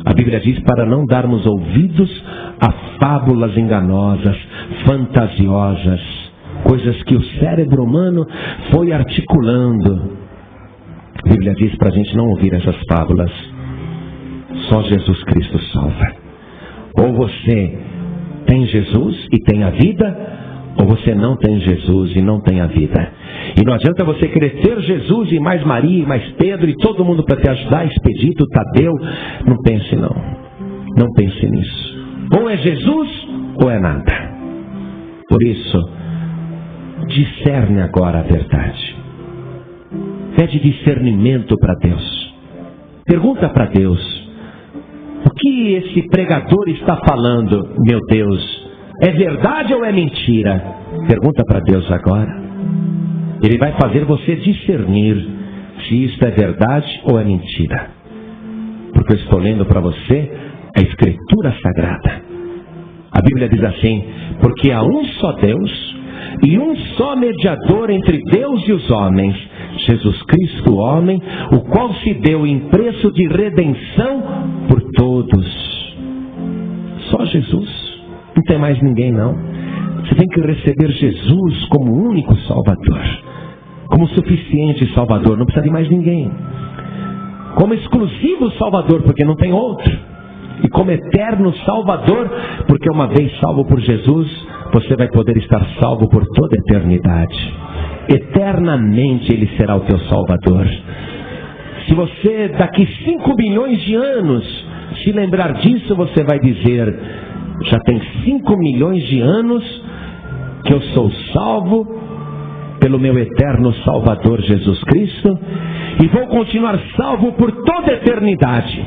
S2: A Bíblia diz para não darmos ouvidos a fábulas enganosas, fantasiosas, coisas que o cérebro humano foi articulando A Bíblia diz para a gente não ouvir essas fábulas. Só Jesus Cristo salva. Ou você tem Jesus e tem a vida, ou você não tem Jesus e não tem a vida. E não adianta você querer ter Jesus e mais Maria e mais Pedro e todo mundo para te ajudar, Expedito, Tadeu. Não pense não. Não pense nisso. Ou é Jesus ou é nada. Por isso, discerne agora a verdade. Pede discernimento para Deus. Pergunta para Deus: o que esse pregador está falando, meu Deus? É verdade ou é mentira? Pergunta para Deus agora. Ele vai fazer você discernir se isto é verdade ou é mentira. Porque eu estou lendo para você a Escritura Sagrada. A Bíblia diz assim: porque há um só Deus e um só mediador entre Deus e os homens, Jesus Cristo, o homem, o qual se deu em preço de redenção por todos. Só Jesus. Não tem mais ninguém não. Você tem que receber Jesus como único Salvador, como suficiente Salvador, não precisa de mais ninguém. Como exclusivo Salvador, porque não tem outro. E como eterno Salvador, porque uma vez salvo por Jesus, você vai poder estar salvo por toda a eternidade. Eternamente Ele será o teu Salvador. Se você daqui 5 bilhões de anos se lembrar disso, você vai dizer: já tem 5 milhões de anos que eu sou salvo pelo meu eterno Salvador Jesus Cristo, e vou continuar salvo por toda a eternidade,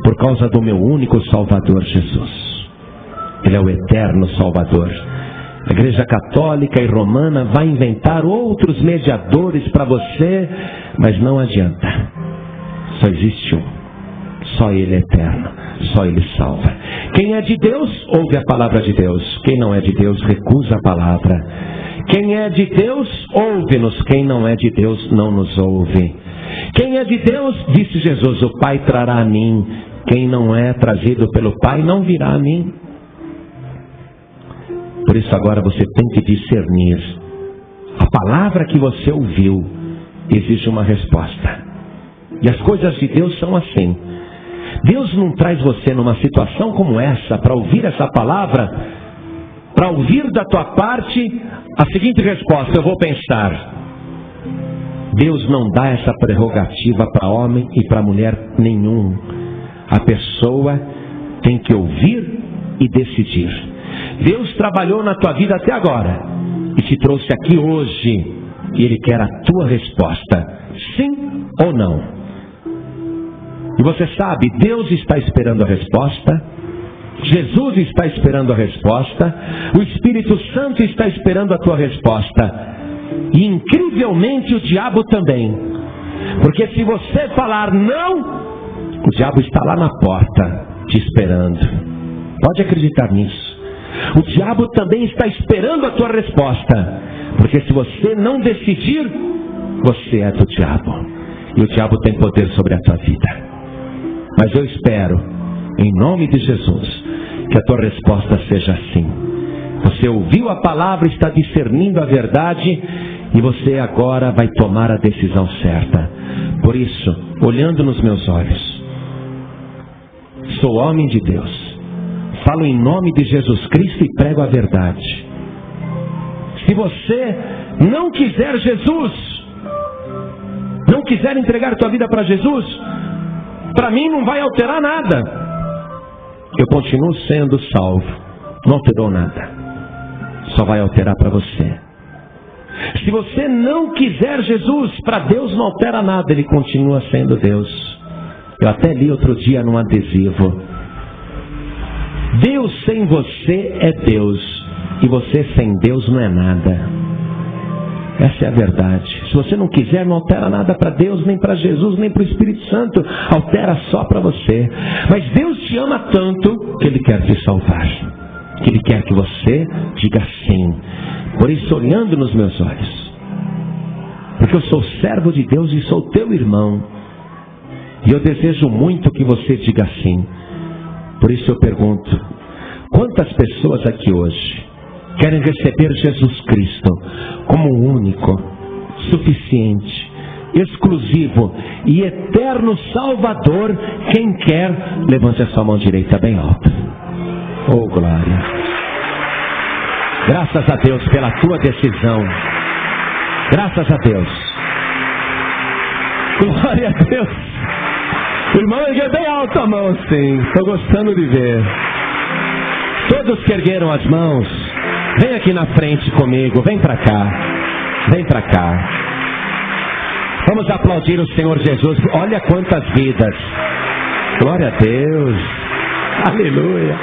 S2: por causa do meu único Salvador Jesus. Ele é o eterno Salvador. A Igreja Católica e Romana vai inventar outros mediadores para você, mas não adianta. Só existe um. Só Ele é eterno. Só Ele salva. Quem é de Deus, ouve a palavra de Deus. Quem não é de Deus, recusa a palavra. Quem é de Deus, ouve-nos. Quem não é de Deus, não nos ouve. Quem é de Deus, disse Jesus, o Pai trará a mim. Quem não é trazido pelo Pai, não virá a mim. Por isso agora você tem que discernir. A palavra que você ouviu exige uma resposta. E as coisas de Deus são assim. Deus não traz você numa situação como essa para ouvir essa palavra, para ouvir da tua parte a seguinte resposta: eu vou pensar. Deus não dá essa prerrogativa para homem e para mulher nenhum. A pessoa tem que ouvir e decidir. Deus trabalhou na tua vida até agora e te trouxe aqui hoje, e Ele quer a tua resposta, sim ou não. E você sabe, Deus está esperando a resposta, Jesus está esperando a resposta, o Espírito Santo está esperando a tua resposta, e incrivelmente o diabo também. Porque se você falar não, o diabo está lá na porta te esperando. Pode acreditar nisso. O diabo também está esperando a tua resposta, porque se você não decidir, você é do diabo, e o diabo tem poder sobre a tua vida. Mas eu espero, em nome de Jesus, que a tua resposta seja assim. Você ouviu a palavra, está discernindo a verdade, e você agora vai tomar a decisão certa. Por isso, olhando nos meus olhos, sou homem de Deus, falo em nome de Jesus Cristo e prego a verdade. Se você não quiser Jesus, não quiser entregar tua vida para Jesus, para mim não vai alterar nada. Eu continuo sendo salvo, não alterou nada. Só vai alterar para você. Se você não quiser Jesus, para Deus não altera nada, Ele continua sendo Deus. Eu até li outro dia num adesivo: Deus sem você é Deus, e você sem Deus não é nada. Essa é a verdade. Se você não quiser, não altera nada para Deus, nem para Jesus, nem para o Espírito Santo. Altera só para você. Mas Deus te ama tanto que Ele quer te salvar, que Ele quer que você diga sim. Por isso, olhando nos meus olhos, porque eu sou servo de Deus e sou teu irmão, e eu desejo muito que você diga sim. Por isso eu pergunto: quantas pessoas aqui hoje querem receber Jesus Cristo como o único, suficiente, exclusivo e eterno Salvador. Quem quer, levante a sua mão direita bem alta. Oh, glória! Graças a Deus pela tua decisão. Graças a Deus. Glória a Deus. Irmão, ergue bem alta a mão, sim. Estou gostando de ver. Todos que ergueram as mãos, vem aqui na frente comigo. Vem para cá. Vem para cá. Vamos aplaudir o Senhor Jesus. Olha quantas vidas. Glória a Deus. Aleluia.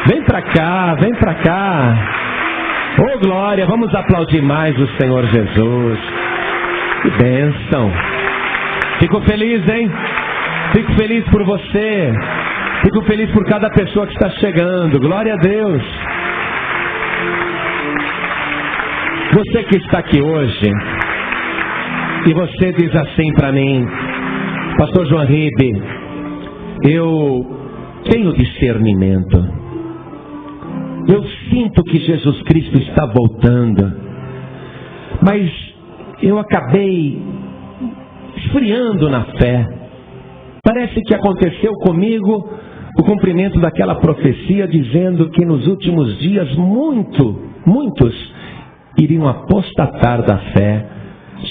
S2: Vem para cá, vem para cá. Oh, glória. Vamos aplaudir mais o Senhor Jesus. Que bênção. Fico feliz, hein? Fico feliz por você. Fico feliz por cada pessoa que está chegando. Glória a Deus. Você que está aqui hoje, e você diz assim para mim: Pastor João Ribe, eu tenho discernimento. Eu sinto que Jesus Cristo está voltando, mas eu acabei esfriando na fé. Parece que aconteceu comigo o cumprimento daquela profecia dizendo que nos últimos dias muitos iriam apostatar da fé.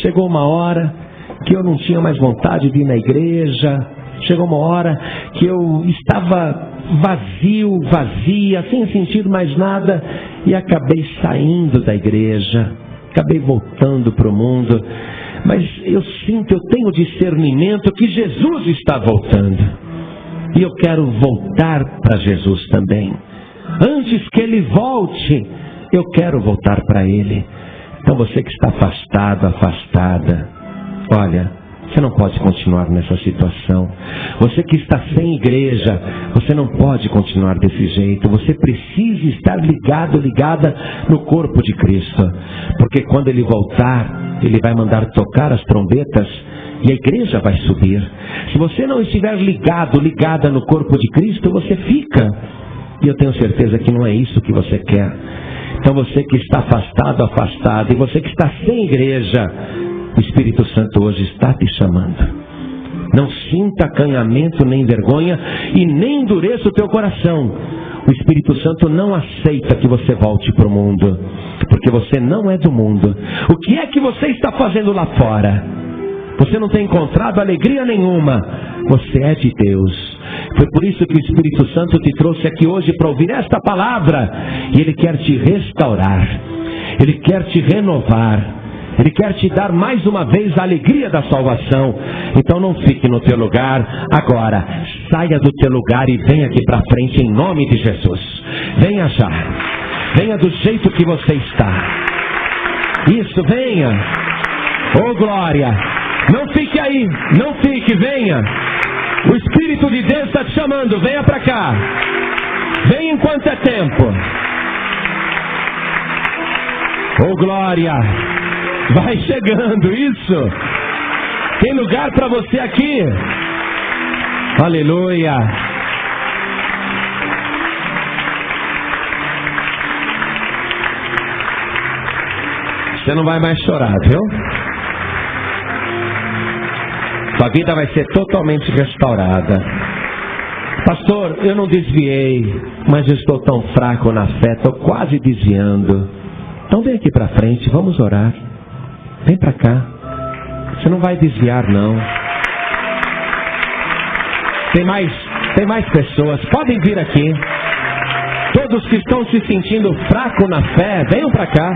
S2: Chegou uma hora que eu não tinha mais vontade de ir na igreja. Chegou uma hora que eu estava vazia, sem sentir mais nada, e acabei saindo da igreja, acabei voltando para o mundo. Mas eu tenho discernimento que Jesus está voltando, e eu quero voltar para Jesus também. Antes que Ele volte, eu quero voltar para Ele. Então você que está afastado, afastada, olha, você não pode continuar nessa situação. Você que está sem igreja, você não pode continuar desse jeito. Você precisa estar ligado, ligada no corpo de Cristo. Porque quando Ele voltar, Ele vai mandar tocar as trombetas e a igreja vai subir. Se você não estiver ligado, ligada no corpo de Cristo, você fica. E eu tenho certeza que não é isso que você quer. Então você que está afastado, afastada, e você que está sem igreja, o Espírito Santo hoje está te chamando. Não sinta acanhamento nem vergonha, e nem endureça o teu coração. O Espírito Santo não aceita que você volte para o mundo, porque você não é do mundo. O que é que você está fazendo lá fora? Você não tem encontrado alegria nenhuma. Você é de Deus. Foi por isso que o Espírito Santo te trouxe aqui hoje para ouvir esta palavra. E Ele quer te restaurar. Ele quer te renovar. Ele quer te dar mais uma vez a alegria da salvação. Então não fique no teu lugar. Agora, saia do teu lugar e venha aqui para frente em nome de Jesus. Venha já. Venha do jeito que você está. Isso, venha. Oh, glória. Não fique aí. Não fique, venha. O Espírito de Deus está te chamando. Venha para cá. Venha enquanto é tempo. Oh, glória. Vai chegando, isso. Tem lugar para você aqui. Aleluia. Você não vai mais chorar, viu? Sua vida vai ser totalmente restaurada. Pastor, eu não desviei, mas eu estou tão fraco na fé, estou quase desviando. Então vem aqui para frente, vamos orar. Vem para cá. Você não vai desviar, não. Tem mais pessoas. Podem vir aqui. Todos que estão se sentindo fracos na fé, venham para cá.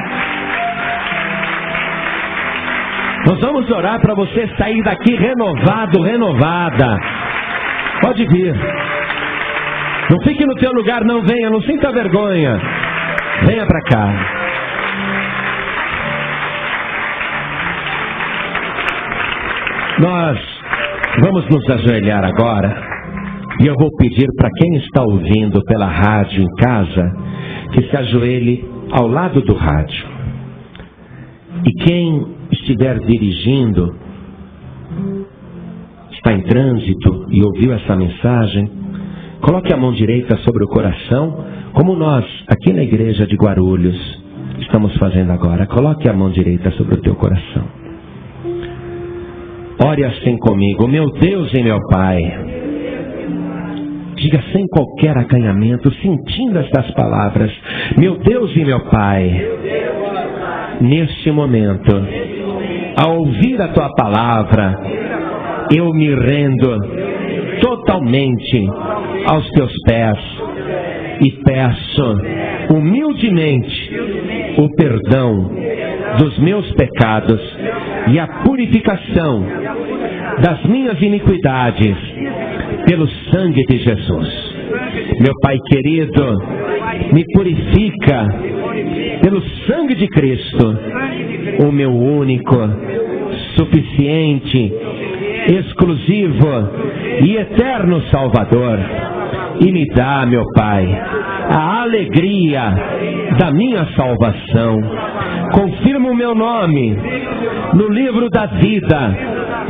S2: Nós vamos orar para você sair daqui renovado, renovada. Pode vir. Não fique no teu lugar, não venha, não sinta vergonha. Venha para cá. Nós vamos nos ajoelhar agora. E eu vou pedir para quem está ouvindo pela rádio em casa, que se ajoelhe ao lado do rádio. E quem estiver dirigindo, está em trânsito e ouviu essa mensagem, coloque a mão direita sobre o coração, como nós aqui na igreja de Guarulhos estamos fazendo agora. Coloque a mão direita sobre o teu coração. Ore assim comigo: meu Deus e meu Pai. Diga sem qualquer acanhamento, sentindo estas palavras: meu Deus e meu Pai, neste momento, ao ouvir a Tua palavra, eu me rendo totalmente aos Teus pés e peço humildemente o perdão dos meus pecados e a purificação das minhas iniquidades pelo sangue de Jesus. Meu Pai querido, me purifica pelo sangue de Cristo, o meu único, suficiente, exclusivo e eterno Salvador. E me dá, meu Pai, a alegria da minha salvação. Confirma o meu nome no livro da vida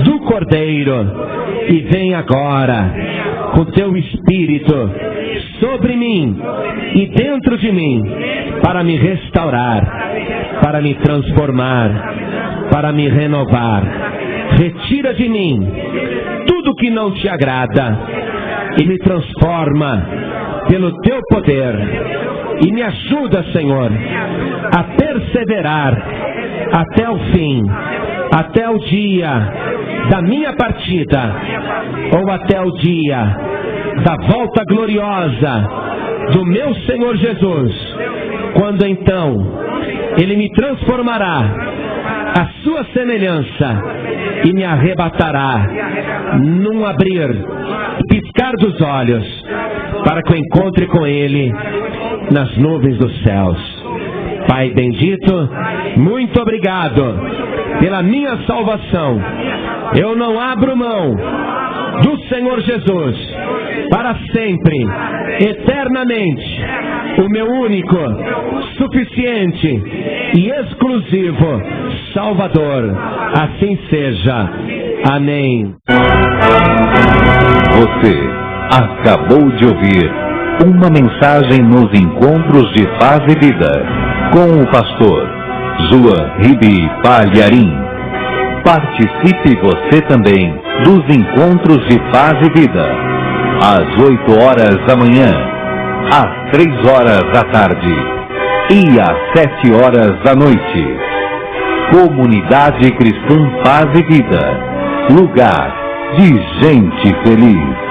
S2: do Cordeiro. E vem agora com Teu Espírito sobre mim e dentro de mim, para me restaurar, para me transformar, para me renovar. Retira de mim tudo que não Te agrada e me transforma pelo Teu poder. E me ajuda, Senhor, a perseverar até o fim, até o dia da minha partida, ou até o dia da volta gloriosa do meu Senhor Jesus, quando então Ele me transformará à Sua semelhança e me arrebatará num abrir, piscar dos olhos, para que eu encontre com Ele nas nuvens dos céus. Pai bendito, muito obrigado pela minha salvação. Eu não abro mão do Senhor Jesus para sempre, eternamente, o meu único, suficiente e exclusivo Salvador. Assim seja. Amém.
S1: Você acabou de ouvir uma mensagem nos Encontros de Paz e Vida, com o pastor Zua Ribi Palharim. Participe você também dos Encontros de Paz e Vida, às 8 horas da manhã, às 3 horas da tarde e às 7 horas da noite. Comunidade Cristã Paz e Vida, lugar de gente feliz.